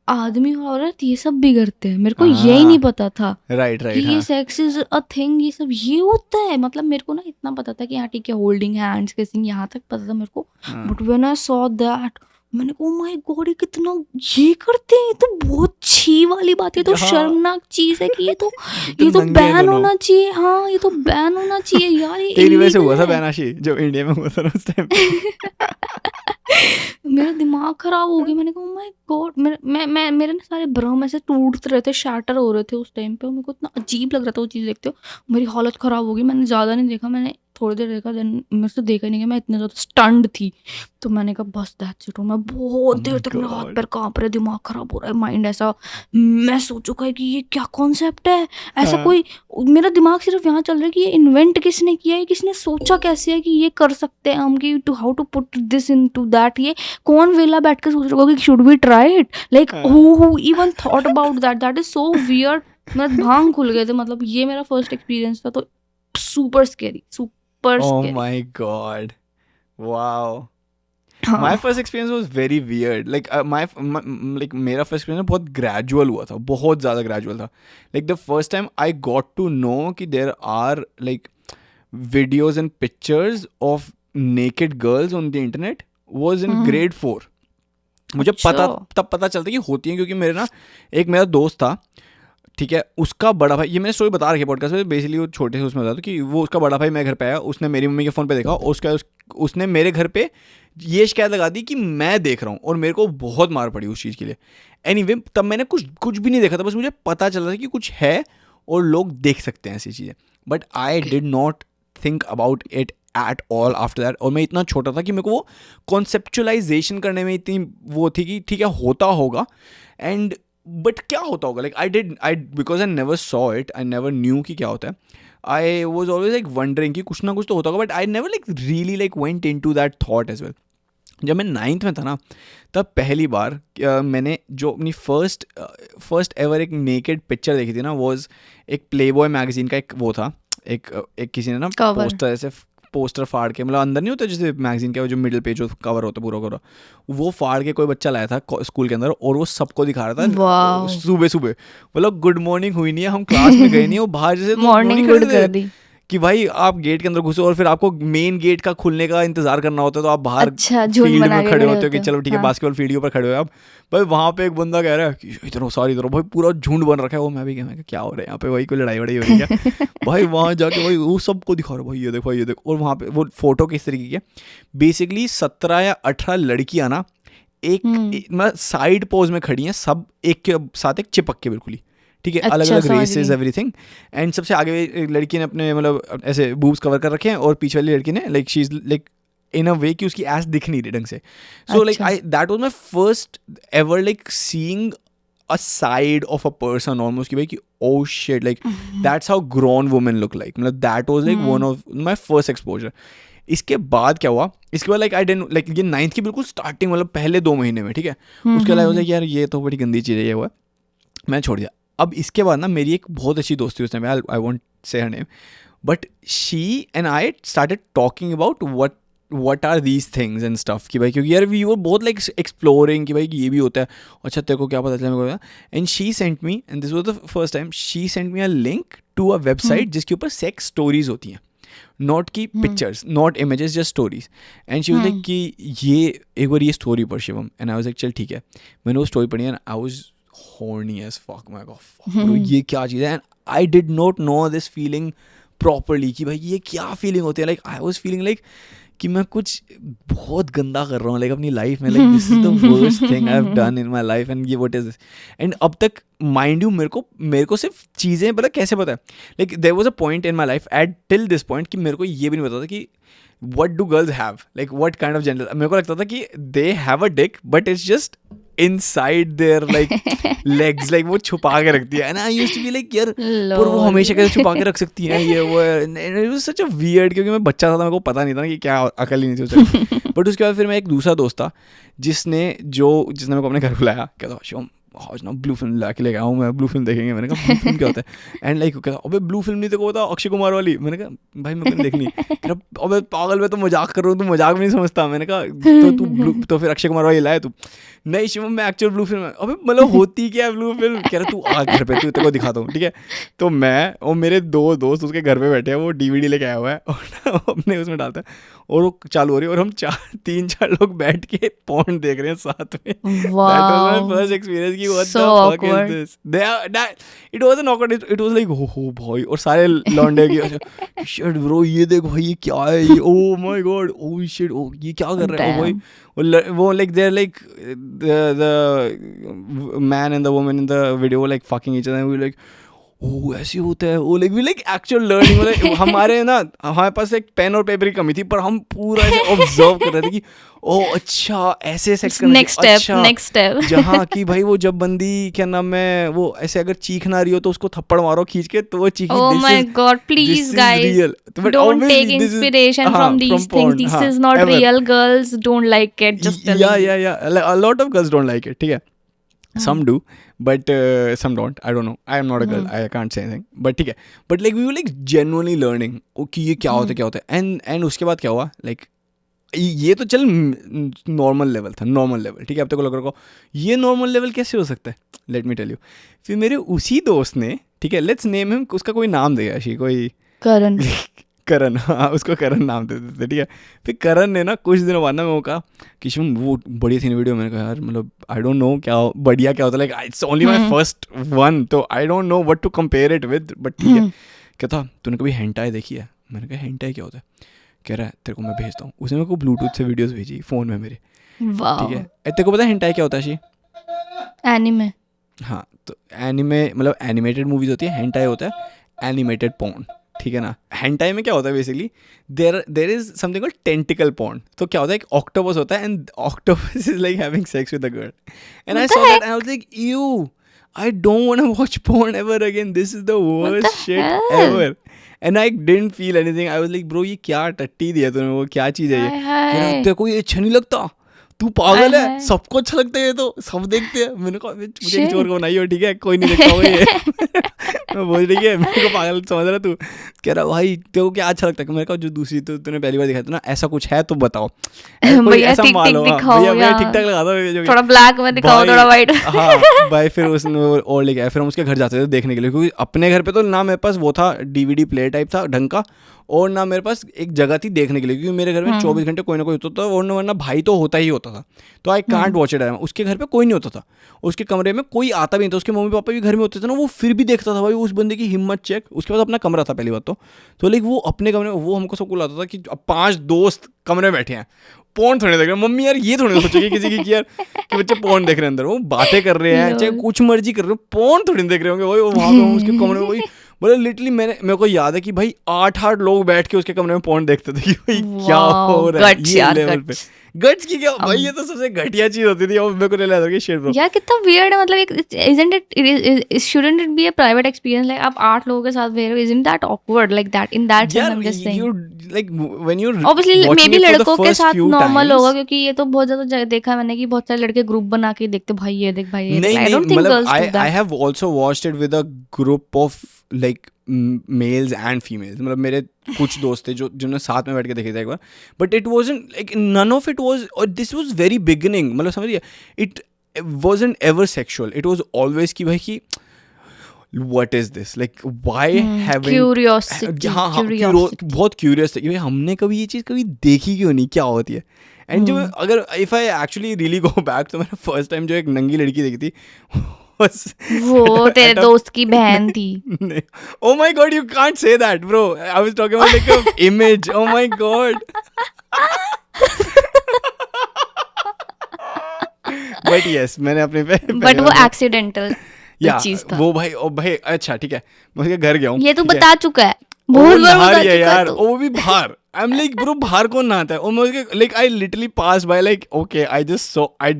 आदमी और औरत ये सब भी करते हैं। मेरे को यही नहीं पता था राइट कि ये सेक्स इज अ थिंग, ये सब ये होता है। मतलब मेरे को ना इतना पता था कि हाँ ठीक है, होल्डिंग हैंड्स, किसिंग, यहाँ तक पता था मेरे को। But when I saw that मैंने कहा ओह माय गॉड, ये कितना ये करते हैं, ये तो बहुत छी वाली बात है, तो शर्मनाक चीज है कि ये तो बैन होना चाहिए। हाँ ये तो बैन होना चाहिए यार। ये तेरी वजह से हुआ था बैन आशी, जो इंडिया में हुआ था उस टाइम। मेरा दिमाग खराब हो गया। मैंने कहा माय गॉड, मेरे ना सारे भ्रम ऐसे टूट रहे थे, शैटर हो रहे थे उस टाइम पे। मेरे को इतना अजीब लग रहा था वो चीज़ देखते हो। मेरी हालत ख़राब हो गई। मैंने ज़्यादा नहीं देखा, मैंने थोड़ी देर देखा, देन मेरे से देखा नहीं गया। मैं इतने ज़्यादा स्टन्ड थी, तो मैंने कहा बस दैट्स इट। मैं बहुत देर तक मेरे हाथ पैर काँप रहे, दिमाग ख़राब हो रहा है, माइंड ऐसा मैं सोच चुका है कि ये क्या कॉन्सेप्ट है। ऐसा कोई मेरा दिमाग सिर्फ यहाँ चल रहा है कि ये इन्वेंट किसने किया है, किसने सोचा कैसे है कि ये कर सकते हैं हम, कि to how to put this into that. ये कौन वेला बैठ कर सोच रहा होगा कि should we try it, like who even thought about that is so weird. मेरा भांग खुल गए थे। मतलब ये मेरा फर्स्ट एक्सपीरियंस था, तो super scary, super Oh my god, wow. My first experience was very weird. Like like मेरा first experience बहुत gradual हुआ था, बहुत ज़्यादा gradual था. Like the first time I got to know कि there are like videos and pictures of naked girls on the internet. Was in grade 4. मुझे तब पता चलता कि होती है, क्योंकि मेरा दोस्त था, ठीक है, उसका बड़ा भाई, ये मैंने स्टोरी बता रखी है पॉडकास्ट में, बेसिकली वो छोटे से उसमें बता कि वो उसका बड़ा भाई मेरे घर पे आया, उसने मेरी मम्मी के फ़ोन पे देखा और उसने मेरे घर पे ये शिकायत लगा दी कि मैं देख रहा हूँ, और मेरे को बहुत मार पड़ी उस चीज़ के लिए. एनीवे, तब मैंने कुछ भी नहीं देखा था, बस मुझे पता चला था कि कुछ है और लोग देख सकते हैं ऐसी चीज़ें, but I did not think about it at all after that. और मैं इतना छोटा था कि मेरे को वो कॉन्सेप्चुलाइजेशन करने में इतनी वो थी कि ठीक है होता होगा, एंड बट क्या होता होगा, like I because I never saw it, I never knew कि क्या होता है. I was always like wondering कि कुछ ना कुछ तो होता होगा, but I never like really like went into that thought as well. जब मैं 9th में था ना, तब पहली बार मैंने जो अपनी फर्स्ट एवर एक नेकेड पिक्चर देखी थी ना, वॉज एक प्लेबॉय मैगजीन का एक वो था, एक किसी ने ना पोस्टर ऐसे पोस्टर फाड़ के, मतलब अंदर नहीं होता जैसे मैगजीन का जो मिडिल पेज कवर होता पूरा, वो फाड़ के कोई बच्चा लाया था स्कूल के अंदर, और वो सबको दिखा रहा था सुबह. मतलब गुड मॉर्निंग हुई नहीं है, हम क्लास में गए नहीं, वो बाहर जैसे मॉर्निंग गुड कर दी कि भाई आप गेट के अंदर घुसो, और फिर आपको मेन गेट का खुलने का इंतजार करना होता है, तो आप बाहर फील्ड में खड़े होते हो कि चलो ठीक है बास्केटबॉल फील्ड के ऊपर खड़े हो आप. भाई वहाँ पे एक बंदा कह रहा है कि इधर भाई पूरा झुंड बन रखा है, वो मैं भी क्या हो रहा है यहाँ पे, भाई कोई लड़ाई वड़ाई हो रही है. भाई वहाँ जाके भाई वो सबको दिखा रहा है, भाई ये देख. और वहाँ पे वो फोटो किस तरीके की है, बेसिकली 17 या 18 लड़कियाँ ना एक साइड पोज में खड़ी हैं, सब एक के साथ एक चिपक के बिल्कुल ही, ठीक है, अलग अलग रेसेस एवरीथिंग. एंड सबसे आगे लड़की ने अपने मतलब ऐसे बूब्स कवर कर रखे हैं, और पीछे वाली लड़की ने like she is like in a way कि उसकी एस दिख नहीं रही ढंग से. So like that was my first ever like seeing a side of a person almost कि भाई कि oh shit, like that's how grown women look like. मतलब that was like one of my first exposure. इसके बाद क्या हुआ, इसके बाद लाइक आई डिडंट लाइक, ये 9th की बिल्कुल स्टार्टिंग मतलब पहले 2 महीने में, ठीक है, उसके अलावा लाइक यार ये तो बड़ी गंदी चीज़ है, ये हुआ, मैं छोड़ दिया. अब इसके बाद ना मेरी एक बहुत अच्छी दोस्ती उसने में, I won't say her name, but she and I started talking about what are these things and stuff कि भाई, क्योंकि यार we were both like exploring कि भाई ये भी होता है, अच्छा तेरे को क्या पता चला मेरे को. And she sent me, and this was the first time she sent me a link to a website जिसके ऊपर सेक्स स्टोरीज होती हैं, नॉट की pictures, not images, just stories. And she was like कि ये एक बार ये स्टोरी पढ़ Shivam, and I was like चल ठीक है. मैंने वो स्टोरी पढ़ी and I was horny as fuck. मैं कहा ये क्या चीज़ है, and I did not know this feeling properly कि भाई ये क्या फीलिंग होती है. Like I was feeling like कि मैं कुछ बहुत गंदा कर रहा हूँ लाइक अपनी लाइफ में, like this is the worst thing I have done in my life, and ये व्हाट इज दिस. एंड अब तक माइंड यू मेरे को सिर्फ चीज़ें पता कैसे पता है, like there was a point in my life at till this point कि मेरे को ये भी नहीं पता था कि what do girls have, like what kind of gender. मेरे को लगता था कि they have a dick but it's just inside their like legs, like वो छुपा के रखती है. and I used to be like यार पर वो हमेशा कैसे छुपा के रख सकती है, ये वो. it was such a weird, क्योंकि मैं बच्चा था, मेरे को पता नहीं था ना कि क्या, अकल ही नहीं थी उससे. बट उसके बाद फिर मैं एक दूसरा दोस्त था जिसने मेरे को अपने घर बुलाया, कहता शिवम आज ना ब्लू फिल्म ला के लेके आऊँ मैं, ब्लू फिल्म देखेंगे. मैंने कहा ब्लू फिल्म क्या होता है, एंड लाइक कहता अबे ब्लू फिल्म नहीं देखो, बताओ अक्षय कुमार वाली. मैंने कहा भाई मेरे को देखनी. अबे पागल, मैं तो मजाक कर रहा हूँ, तू मजाक भी नहीं समझता. मैंने कहा तो फिर अक्षय कुमार वाली लाया तू. नहीं शिवम मैं एक्चुअल ब्लू फिल्म, अबे मतलब होती क्या है ब्लू फिल्म. कह रहा तू आ घर पे, तू तेरे को दिखाता हूँ, ठीक है. तो मैं और मेरे 2 दोस्त उसके घर पे बैठे हैं, वो DVD लेके आया हुआ है और अपने उसमें डालता है, और वो चालू हो रही है, और हम 3-4 लोग बैठ के पॉर्न देख रहे हैं साथ में. That was my first experience कि what the fuck is this. It wasn't awkward, it was like oh भाई, और सारे लौंडे की shit bro ये देख भाई ये क्या है ये, oh my god, oh shit, oh ये क्या कर रहे हैं भाई. वो like they're like the man and the woman in the video were like fucking each other, and we were like ओह ऐसे होता है. वो लाइक एक्चुअल लर्निंग, मतलब हमारे पास एक पेन और पेपर की कमी थी, पर हम पूरा ऐसे ऑब्जर्व कर रहे थे कि ओह अच्छा ऐसे सेक्स करना, नेक्स्ट स्टेप जहाँ कि भाई वो जब बंदी क्या नाम है वो ऐसे अगर चीख ना रही हो तो उसको थप्पड़ मारो खींच के, तो वो चीखी. Oh my god please guys don't take inspiration from these things, this is not real. Girls don't like it, just yeah a lot of girls don't like it, ठीक है. Some do, but some don't. I don't know. I am not a girl. I can't say anything. But ठीक है. But like we were like genuinely learning कि ये क्या होता है. And उसके बाद क्या हुआ? Like ये तो चल नॉर्मल लेवल था, नॉर्मल लेवल, ठीक है. अब तक लग रहा ये नॉर्मल लेवल कैसे हो सकता है. Let me tell you. फिर मेरे उसी दोस्त ने, ठीक है, लेट्स नेम हिम, उसका कोई नाम देगा, कोई करण, हाँ उसको करण नाम देते थे, ठीक है। फिर करण ने ना कुछ दिनों बाद ना मेरे को कहा कि शिवम वो बढ़िया थी वीडियो। मैंने कहा यार मतलब आई डोंट नो क्या बढ़िया क्या होता है, like it's only my first one, तो I don't know what to compare it with, but ठीक है। कहता तूने कभी हेंटाई देखी है? मैंने कहा हेंटाई क्या होता है? कह रहा है तेरे को मैं भेजता हूँ। उसने मेरे को ब्लूटूथ से वीडियोस भेजी फ़ोन में मेरे, ठीक है। तेरे को पता है हेंटाई क्या होता है शी? एनिमे। हाँ तो एनिमे मतलब एनिमेटेड मूवीज होती है, हेंटाई होता है एनिमेटेड पोर्न, ठीक है ना। हेंटाई में क्या होता है basically, there is something called tentacle porn. तो क्या होता है, एक ऑक्टोपस होता है and octopus is like having sex with a girl and I saw that and I was like you I don't want to watch porn ever again. This is the worst shit ever. And I didn't feel anything. I was like, bro, ये क्या टट्टी दिया तूने, वो क्या चीज़ है ये? तेरे को ये अच्छा नहीं लगता? तू पागल है? सबको अच्छा लगता है ये तो, सब देखते हैं। मैंने कहा मुझे किसी और को बनाई हो, ठीक है, कोई नहीं देखता होगा ये। मैं बोल रही है मेरे को पागल समझ रहा तू? कह रहा भाई तेरे को क्या अच्छा लगता है? मैंने कहा जो दूसरी तो तूने पहली बार दिखाया था ना, ऐसा कुछ है तो बताओ। भैया ठीक ठीक दिखाओ, भैया ठीक ठाक लगा दो, थोड़ा ब्लैक में दिखाओ, थोड़ा वाइट। हाँ भाई फिर उसने और ले गया। फिर हम उसके घर जाते थे देखने के लिए, क्योंकि अपने घर पे तो ना मेरे पास वो था डीवीडी प्लेयर टाइप था ढंग का, और ना मेरे पास एक जगह थी देखने के लिए, क्योंकि मेरे घर में 24 घंटे कोई ना कोई होता था, और वरना भाई तो होता ही होता था, तो आई कांट वॉच इट। उसके घर पे कोई नहीं होता था, उसके कमरे में कोई आता भी नहीं था, उसके मम्मी पापा भी घर में होते थे ना, वो फिर भी देखता था। भाई उस बंदे की हिम्मत चेक। उसके पास अपना कमरा था पहली बात तो लाइक वो अपने कमरे में, वो हमको सबको लाता था कि अब 5 दोस्त कमरे में बैठे हैं, पोर्न थोड़ी देख रहे हैं। मम्मी यार ये थोड़ी सोचेगी किसी की कि यार कि बच्चे पोर्न देख रहे हैं, अंदर वो बातें कर रहे हैं, चाहे कुछ मर्जी कर रहे हो, पोर्न थोड़ी देख रहे होंगे। वही वहाँ पे उसके कमरे में वही मतलब लिटरली मेरे को याद है कि भाई 8 लोग बैठ के उसके कमरे में पोर्न देखते थे कि भाई क्या हो रहा है ये लेवल पे। गट्स की क्या भाई, ये तो सबसे घटिया चीज होती थी, और मेरे को रियलाइज हो गया शिट ब्रो यार कितना वियर्ड है। मतलब एक isn't it shouldn't it be a private experience, like आप 8 लोगों के साथ बैठ रहे हो, isn't that awkward like that? In that sense I'm just saying, like when you're obviously maybe लड़कों के साथ नॉर्मल होगा, क्योंकि ये तो बहुत ज्यादा देखा है मैंने कि बहुत सारे लड़के ग्रुप बना के देखते भाई ये देख भाई ये देख। I don't think girls do that. I have also watched it with a group of like mails and females. मतलब मेरे कुछ दोस्त थे जो जिन्होंने साथ में बैठ के देखे थे एक बार, but it wasn't like none of it was, और दिस वाज वेरी बिगिनिंग, मतलब समझिए it wasn't ever sexual, it was always कि भाई कि what is this, like why haven't curiosity, हाँ बहुत क्यूरियस थे कि भाई हमने कभी ये चीज़ कभी देखी क्यों नहीं, क्या होती है। एंड जो अगर if I actually really go back, तो मैंने फर्स्ट टाइम जो एक नंगी लड़की देखी थी वो तेरे दोस्त की बहन थी। Oh my god, you can't say that bro, I was talking about like an image, oh my god. But yes, मैंने अपने पे but वो accidental चीज था वो भाई। ओ भाई अच्छा ठीक है, मैं उसके घर गया हूँ, ये तू बता चुका है बहुत बार बता चुका यार, वो भी बाहर। I'm like bro बाहर कौन नहाता है? और मैं उसके like I literally passed by like okay I just saw I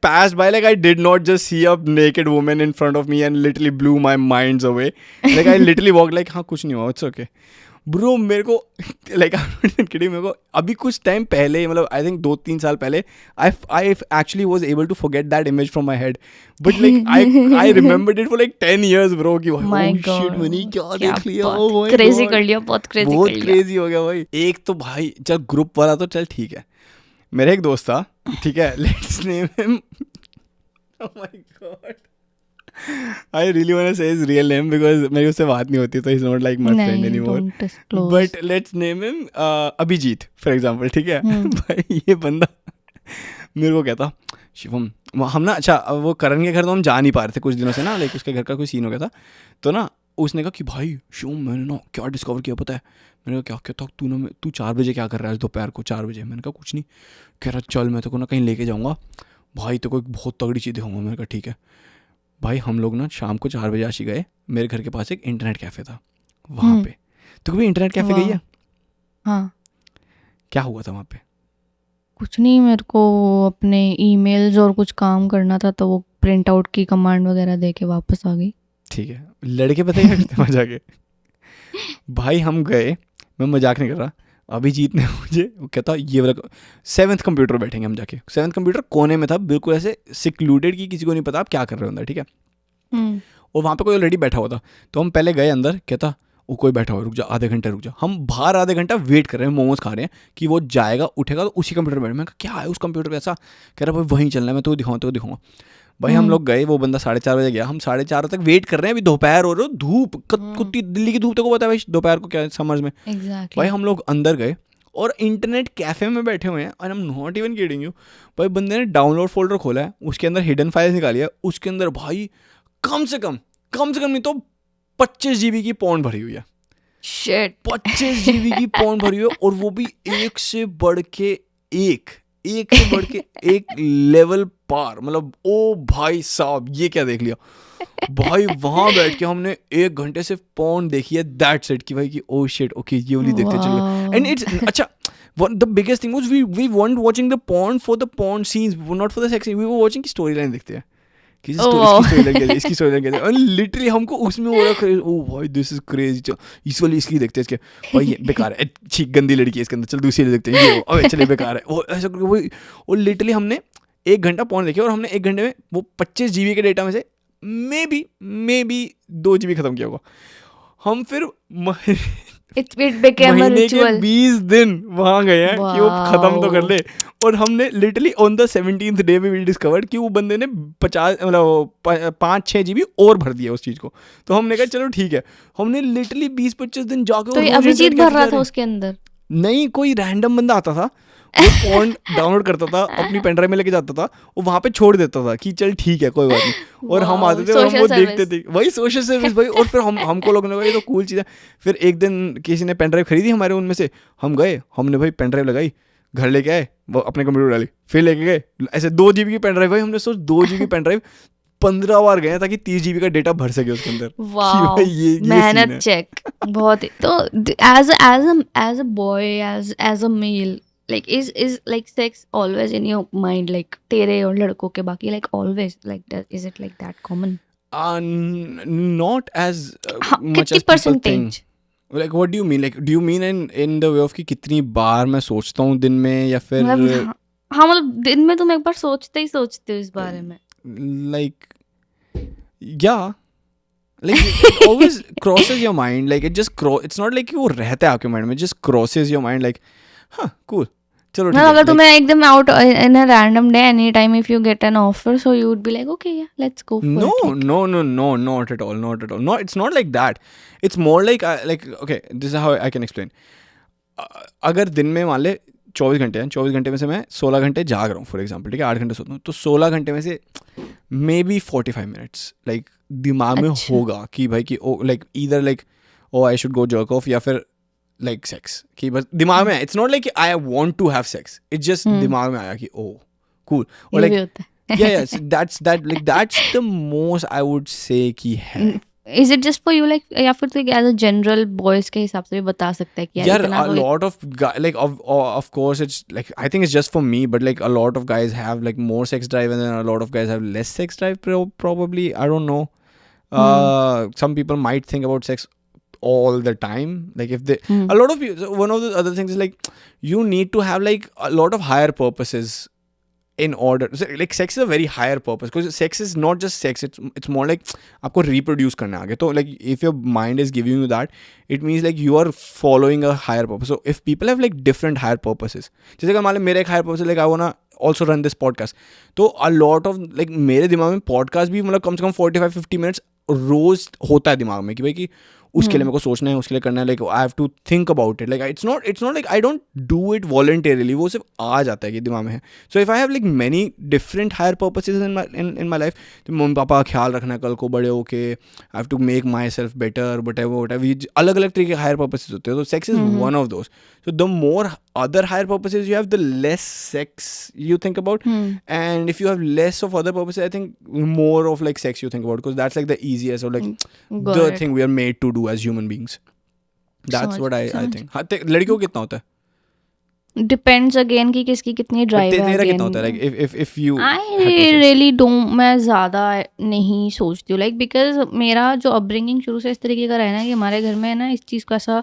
passed by, like I did not just see a naked woman in front of me and literally blew my minds away. Like I literally walked like हाँ कुछ नहीं हुआ, it's okay. Bro मेरे को like I'm not kidding, मेरे को अभी कुछ टाइम पहले, मतलब I think 2-3 साल पहले I actually was able to forget that image from my head. But like I remembered it for like 10 years bro कि भाई oh shit मैंने क्या देख लिया, oh my god crazy कर लिया, बहुत crazy हो गया भाई। एक तो भाई चल ग्रुप वाला तो चल ठीक है, मेरा एक दोस्त था ठीक है, let's name him, oh my god I really want to say his real name because मेरी उससे बात नहीं होती, तो he is not like my friend anymore, but let's name him Abhijit for example, ठीक है। भाई ये बंदा मेरे को कहता शिवम, हम ना अच्छा वो करण के घर तो हम जा नहीं पा रहे थे कुछ दिनों से ना, लाइक उसके घर का कोई सीन हो गया था, तो ना उसने कहा कि भाई शिवम मैंने ना क्या डिस्कवर किया पता है? मैंने कहा क्या कहता तू 4 बजे क्या कर रहा है दोपहर को 4 बजे? मैंने कहा कुछ नहीं। कह रहा चल मैं तो को ना कहीं लेके जाऊँगा भाई, तो कोई बहुत तगड़ी चीज़ दिखाऊंगा। मैंने कहा ठीक है भाई। हम लोग ना शाम को 4 बजे आशी गए, मेरे घर के पास एक इंटरनेट कैफ़े था वहाँ पे। तो कभी इंटरनेट कैफ़े गई है? हाँ। क्या हुआ था वहाँ पे? कुछ नहीं, मेरे को अपने ईमेल्स और कुछ काम करना था, तो वो प्रिंट आउट की कमांड वगैरह दे के वापस आ गई। ठीक है, लड़के पता है क्या मजा के भाई हम गए, मैं मजाक नहीं कर रहा, अभिजीत ने मुझे कहता ये वाला 7th कंप्यूटर बैठेंगे हम जाके। 7th कंप्यूटर कोने में था बिल्कुल ऐसे सिक्लूडेड की किसी को नहीं पता आप क्या कर रहे हो अंदर, ठीक है। और वहाँ पे कोई ऑलरेडी बैठा हुआ था, तो हम पहले गए अंदर, कहता वो कोई बैठा हुआ, रुक जा आधे घंटे रुक जा। हम बाहर आधे घंटा वेट कर रहे हैं, मोमोज खा रहे हैं कि वो जाएगा उठेगा तो उसी कंप्यूटर पर बैठे। मैं क्या है उस कंप्यूटर पर ऐसा? कह रहा भाई वहीं चलना है, मैं तो दिखाऊंगा। भाई हम लोग गए, वो बंदा 4:30 बजे गया, हम 4:30 तक वेट कर रहे हैं, अभी दोपहर हो रहा है, धूप कुत्ती दिल्ली की धूप तक को पता है भाई दोपहर को क्या समर्स में। भाई हम लोग अंदर गए और इंटरनेट कैफे में बैठे हुए हैं, और आई am not even kidding you, भाई बंदे ने डाउनलोड फोल्डर खोला है, उसके अंदर हिडन फाइल्स निकाली है, उसके अंदर भाई कम से कम नहीं तो 25 GB की पॉर्न भरी हुई है। शिट, 25 GB की पॉर्न भरी हुई है, और वो भी एक से बढ़ के एक लेवल पार, मतलब ओ भाई साहब ये क्या देख लिया भाई। वहां बैठ के हमने 1 घंटे से पॉर्न देखी है, दैट्स इट, कि भाई कि ओ शिट ओके ये वाली देखते चलो। एंड इट्स अच्छा, the biggest thing was we weren't watching the porn for the porn scenes, not for the sex scenes, we were watching की स्टोरी लाइन देखते हैं कि इसकी स्टोरी लाइन और लिटरली हमको उसमें हो रहा है, ओ भाई दिस इज क्रेजी, इस वाली इसकी देखते हैं, इसके भाई ये बेकार है, छी गंदी लड़की है इसके अंदर, चल दूसरी देखते हैं, ये अबे चलिए बेकार है, वो ऐसा वही। और लिटरली हमने 1 घंटा पॉर्न देखी, और हमने 1 घंटे में वो 25 GB के डेटा में से मे बी 2 GB खत्म किया होगा। हम फिर महीने के 20 दिन वहां गए हैं कि वो खत्म तो कर ले, और हमने literally on the 17th day में भी डिस्कवर्ड कि वो बंदे ने 5-6 GB और भर दिया उस चीज को। तो हमने कहा चलो ठीक है, हमने लिटरली 20-25 दिन जाके, तो अभिजीत भर रहा था उसके अंदर, नहीं कोई रैंडम बंदा आता था, वो पॉर्न डाउनलोड करता था, अपनी पेनड्राइव में लेके जाता था, वो वहां पे छोड़ देता था कि चल ठीक है कोई बात नहीं, और हम आते थे, हम वो देखते थे, वही सोशल सर्विस भाई। और फिर हमको लोगों ने कहा ये तो कूल चीज़ है। फिर एक दिन किसी ने पेनड्राइव खरीदी हमारे उनमें से, हम गए, हमने भाई पेनड्राइव लगाई, घर लेके आए, वो अपने कंप्यूटर डाली, फिर लेके गए, ऐसे 2 GB की पेनड्राइव, भाई हमने सोच 2 GB पेनड्राइव 15 बार गए ताकि 30 GB का डेटा भर सके उसके अंदर। वाओ, मेहनत चेक बहुत। तो as a boy, as a male, like is like sex always in your mind, like तेरे और लड़कों के बाकी, like always like that, is it like that common? Not as much as people think. Like what do you mean, like do you mean in the way of कि कितनी बार मैं सोचता हूँ दिन में, या फिर हाँ मतलब दिन में तुम एक बार सोचते हो इस बारे में, like yeah, like it always crosses your mind, like it just it's not like वो रहता है आपके माइंड में, just crosses your mind, like हाँ cool, चलो ठीक है। अगर तुम्हें एकदम out in a random day any time if you get an offer, so you would be like okay yeah let's go for it. No, not at all. No, it's not like that. It's more like okay, this is how I can explain. अगर दिन में मान ले 24 घंटे हैं, 24 घंटे में से मैं 16 घंटे जाग रहा हूँ फॉर एग्जाम्पल, ठीक है, 8 घंटे सोता हूँ, तो 16 घंटे में से मे बी 45 मिनट्स लाइक दिमाग में होगा कि भाई कि oh like either like oh I should go jerk off, या फिर लाइक सेक्स, कि बस दिमाग में है। It's not like I want to have sex, it's just दिमाग में आया कि ओ कूल, और like yeah that's the most I would say कि है। Is it just for you, like, या फिर तो as a general boys के हिसाब से भी बता सकता है कि यार a lot of like of course it's like I think it's just for me, but like a lot of guys have like more sex drive, and then a lot of guys have less sex drive probably, I don't know. Some people might think about sex all the time, like if they a lot of people, one of the other things is like you need to have like a lot of higher purposes in order, so, like sex is a very higher purpose, because sex is not just sex, it's more like आपको reproduce करना है आगे, तो like if your mind is giving you that, it means like you are following a higher purpose. So if people have like different higher purposes, जैसे कि मान लो मेरा एक higher purpose, like I wanna also run this podcast, तो a lot of like मेरे दिमाग में podcast भी मतलब कम से कम 45-50 minutes रोज होता है दिमाग में कि भाई कि उसके लिए मेरे को सोचना है, उसके लिए करना है, like I have to think about it, like it's not like I don't do it voluntarily, वो सिर्फ आ जाता है कि दिमाग में है। So if I have like many different higher purposes in my life, तो मम्मी पापा का ख्याल रखना है कल को बड़े होके, I have to make myself better, what अलग अलग तरीके के हायर पर्पसेस होते हैं, तो sex is one of those. So the more other higher purposes you have, the less sex you think about. And if you have less of other purposes, I think more of like sex you think about, because that's like the easiest, or like the thing we are made to do as human beings. That's what I think. लड़कियों को कितना होता है? Depends again कि किसकी कितनी drive है। तेरा कितना होता है? Like if you I really don't, मैं ज़्यादा नहीं सोचती हूँ, like because मेरा जो upbringing शुरू से इस तरीके का रहा है ना कि हमारे घर में है ना इस चीज़ का ऐसा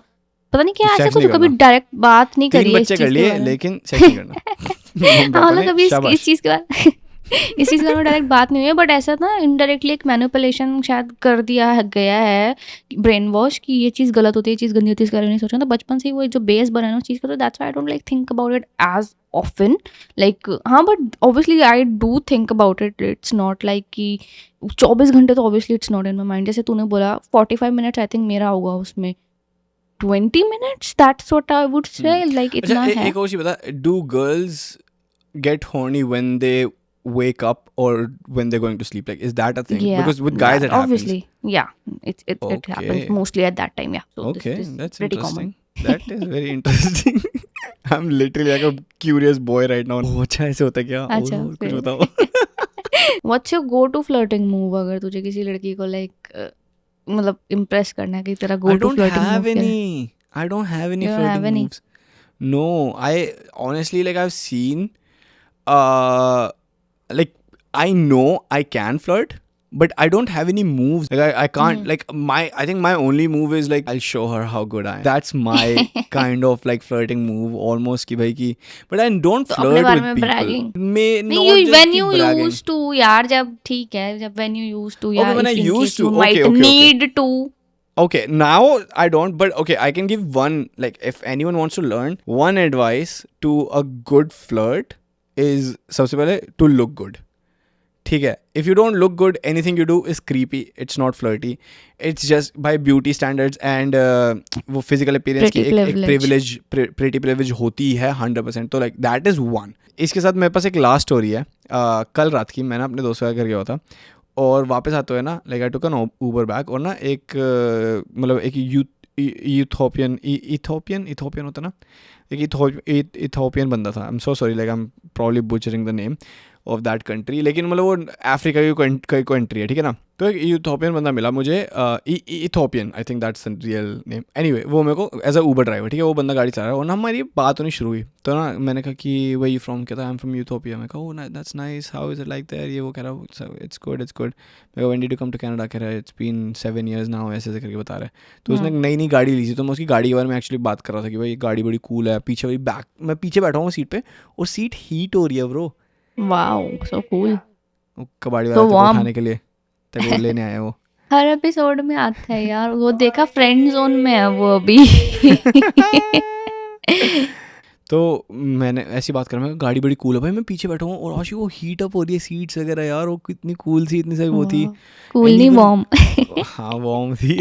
पता नहीं क्या, ऐसे कुछ कभी डायरेक्ट बात नहीं करी है इस चीज के बारे में, लेकिन सेक्स नहीं करना। हाँ मतलब कभी इस चीज के बारे इस चीज़ का डायरेक्ट बात नहीं हुई है, बट ऐसा ना इनडायरेक्टली एक मैनिपुलेशन शायद कर दिया गया है, ब्रेन वॉश, कि ये चीज़ गलत होती है, ये चीज़ गंदी होती है, इसके बारे में नहीं सोचा। तो बचपन से ही वो जो बेस बना है ना उस चीज़ का, तो that's why I don't like think about it as often, like हाँ, but obviously I do think about it. It's not like कि 24 घंटे तो obviously it's not in my mind. जैसे तूने बोला 45 मिनट्स आई थिंक मेरा होगा उसमें, 20 minutes, that's what I would say, like इतना है। एक और चीज बता, do girls get horny when they wake up or when they're going to sleep? Like, is that a thing? Yeah, Because with guys it obviously, happens. yeah, it Okay. happens mostly at that time, yeah. So Okay, this is that's pretty interesting. common. That is very interesting. I'm literally like a curious boy right now. Oh, अच्छा ऐसे होता है क्या? अच्छा, कुछ फिर। बताओ। What's your go to flirting move अगर तुझे किसी लड़की को like मतलब impress करना है कि तेरा go to flirting move क्या है? I don't have any You don't have flirting any? moves. No, I honestly, like, I've seen, like, I know I can flirt, but I don't have any moves. Like, I can't, like, I think my only move is, like, I'll show her how good I am. That's my kind of, like, flirting move, almost ki bhai ki. But I don't तो अपने flirt बारे with में people. bragging? नहीं, नहीं, not just when keep you bragging. used to यार, जब ठीक है, जब when you used to यार, when I if in used case to, you okay, might okay. need to. Okay, now I don't, but okay, I can give one, like, if anyone wants to learn, one advice to a good flirt is, सबसे पहले, to look good. ठीक है, if you don't look good, anything you do is creepy. It's not flirty. It's just by beauty standards and वो physical appearance की एक pretty privilege होती है 100%. तो like that is one. इसके साथ मेरे पास एक लास्ट स्टोरी है. कल रात की मैं अपने दोस्तों के घर गया हुआ था, और वापस आते हुए ना, like I took an Uber bag, और ना एक मतलब एक इथोपियन होता ना, एक इथोपियन बंदा था. I am so sorry, like I am probably butchering the name of that country, लेकिन मतलब वो अफ्रीका की कंट्री है, ठीक है ना. तो एक इथोपियन बंदा मिला मुझे, Ethiopian, I think that's the real name. Anyway, वो मेरे को एज अ ऊबर ड्राइवर, ठीक है, वो बंदा गाड़ी चला रहा है, और ना हमारी बात होनी शुरू हुई. तो ना मैंने कहा कि वे यू फ्रॉम, कहता आई एम फ्रॉम यूथोपिया. मैं कहा, oh that's nice, how is it like there, ये वो कह रहा, इट्स गुड. मैं कहा, when did you come to Canada, कह रहा है इट्स बीन 7 years नाउ, ऐसे करके बता रहा है. तो उसने नई गाड़ी ली थी, तो मैं उसकी गाड़ी के बारे में एक्चुअली बात कर रहा था कि भाई गाड़ी बड़ी कूल है. पीछे वाली बैक, मैं पीछे बैठा हूँ सीट पे, और सीट हीट हो रही है ब्रो. Wow, so cool. कबाड़ी So वाला warm. उठाने के लिए तक वो लेने आया वो. हर एपिसोड में आता है यार, वो देखा फ्रेंड जोन में है वो अभी. तो मैंने ऐसी बात करा, मैं गाड़ी बड़ी कूल है भाई, मैं पीछे बैठा हूँ, और आशी वो हीट अप हो रही है सीट्स वगैरह यार, वो कितनी कूल सी, इतनी सारी वो थी. कूल नहीं, वार्म. हाँ, वार्म थी.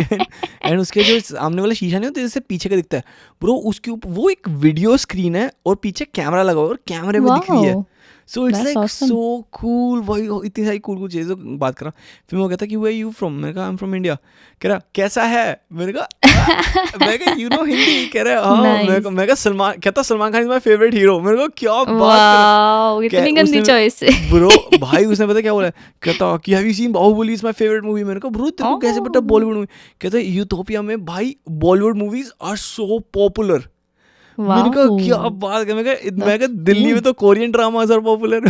एंड उसके जो सामने वाला शीशा नहीं होता जिससे पीछे का दिखता है ब्रो, उसके ऊपर वो एक वीडियो स्क्रीन है, और पीछे कैमरा लगा हुआ है, और कैमरे में दिख रही है. So it's like so cool भाई, इतनी सारी कूल चीज़ों बात करा. फिर मैं कहता कि वे यू फ्रॉम, मैंने कहा आई एम फ्रॉम इंडिया. कह रहा कैसा है, मैंने कहा यू नो हिंदी, कह रहा हाँ. मैं कहा सलमान, कहता Salman Khan is my favourite hero. मेरे को क्या बात, इतनी गंदी चॉइस ब्रो. भाई उसने पता क्या बोला, कहता कि have you seen Baahubali is my favourite movie. मैंने कहा ब्रो तेरे को कैसे पता बॉलीवुड मूवी. कहता यूथोपिया में भाई Bollywood movies are so popular. मैंने कहा क्या बात है. मैं कहा दिल्ली में तो कोरियन ड्रामास आर पॉपुलर.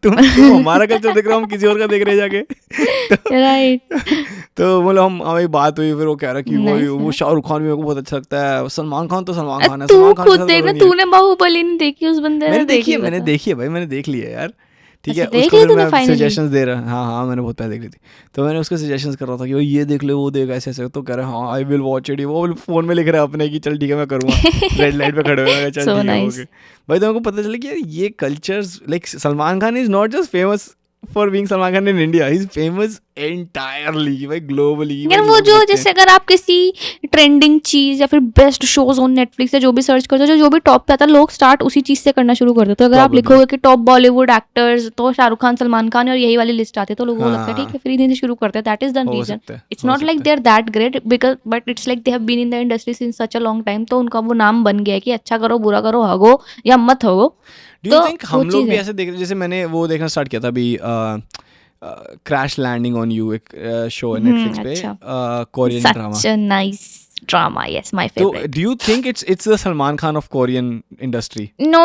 तुम हमारा कल्चर देख रहा हूँ, किसी और का देख रहे जाके. राइट. तो मतलब हमारी बात हुई, फिर वो कह रहा कि वो शाहरुख खान भी मेरे को बहुत अच्छा लगता है, सलमान खान तो सलमान खान है. तू खुद देखना, तूने बाहुबली नहीं देखी, उस बंदे ने देखी. मैंने देखी है भाई, मैंने देख ली है यार. ठीक है, देख उसको ली फिर तूने मैं सजेशंस दे रहा. हाँ, मैंने बहुत पहले देख ली थी. तो मैंने उसको सजेशंस कर रहा था कि भाई ये देख ले, वो देख, ऐसे ऐसे. तो कह रहा हाँ आई विल वॉच इट. वो फोन में लिख रहा है अपने कि चल ठीक है मैं करूँगा. रेड लाइट पे खड़े हुए, चल ठीक है ओके. भाई तो मेरे को पता चला कि ये cultures, like Salman Khan is not just famous for being Salman Khan in India, he is famous entirely भाई ग्लोबली. यार वो जो जैसे अगर आप किसी ट्रेंडिंग चीज या फिर बेस्ट शोज ऑन नेटफ्लिक्स या जो भी सर्च करते हो, जो भी टॉप पे आता है, लोग स्टार्ट उसी चीज से करना शुरू कर देते. तो अगर आप लिखोगे कि टॉप बॉलीवुड एक्टर्स, तो शाहरुख खान, सलमान खान और यही वाली लिस्ट आती है, तो लोगों को लगता है ठीक है फिर इन्हीं से शुरू करते हैं. That is the reason. It's not like they are that great, because but it's like they have been in the industry since such a long time. तो उनका वो नाम बन गया है कि अच्छा करो, बुरा करो, हगो या मत हगो. डू यू थिंक हम लोग भी ऐसे देख रहे, जैसे मैंने वो देखना स्टार्ट किया था अभी, क्रैश लैंडिंग ऑन यू, एक शो है नेटफ्लिक्स पे, Korean drama. Such a nice drama, yes, my favorite. So do you think it's the Salman Khan of Korean industry? No.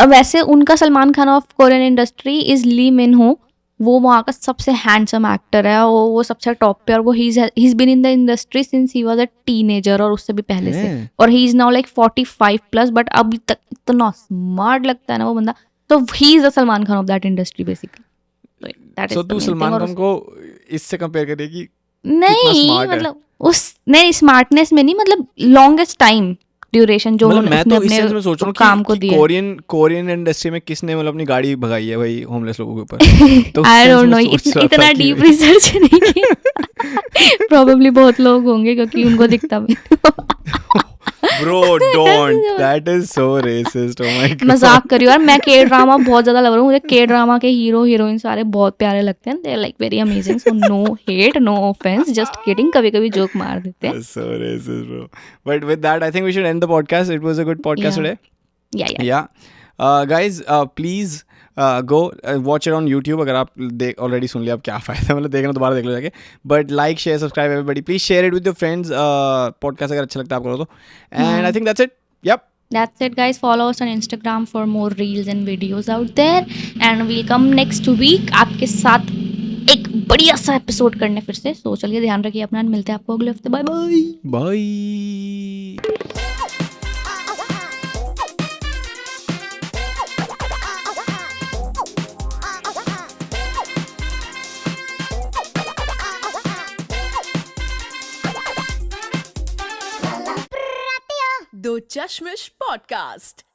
वैसे उनका Salman Khan of Korean industry is Lee Min Ho. वो वहाँ का सबसे handsome actor है, वो सबसे टॉप पे, और वो he is been in the industry since he was a teenager, और उससे भी पहले से. और he is now like 45+, but अभी तक इतना स्मार्ट लगता है ना वो बंदा. So he is the Salman Khan of that industry basically. So तू सलमान खान को इससे कंपेयर करेगी? नहीं मतलब नहीं स्मार्टनेस में नहीं, मतलब लॉन्गेस्ट टाइम ड्यूरेशन जो मैं तो इस सेंस में सोच रहा हूँ काम को दिया। कोरियन इंडस्ट्री में किसने मतलब अपनी गाड़ी भगाई है भाई होमलेस लोगों के ऊपर? तो आई डोंट नो, इतना डीप रिसर्च नहीं किया। प्रोबेबली बहुत लोग होंगे क्योंकि उनको दिखता भी। Bro, don't. That is so racist. Oh my God. मजाक करियो यार, मैं के ड्रामा बहुत ज्यादा लवर हूँ, मुझे के ड्रामा के हीरो हीरोइन सारे बहुत प्यारे लगते हैं, they are like very amazing, so no hate, no offence, just kidding, कभी कभी जोक मार देते हैं। So racist, bro. But with that, I think we should end the podcast. It was a good podcast today. Yeah. Guys, please go watch it on YouTube. अगर आप already सुन लिया, अब क्या फायदा, मतलब देखना दोबारा देख लो जाके. But like, share, subscribe everybody. Please share it with your friends. Podcast अगर अच्छा लगता है आपको तो. And I think that's it. Yep. That's it guys. Follow us on Instagram for more reels and videos out there. And we'll come next week आपके साथ एक बढ़िया सा एपिसोड करने फिर से. So चलिए ध्यान रखिए अपना, मिलते हैं आपको अगले हफ्ते. Bye bye. Bye. दो चश्मिश पॉडकास्ट.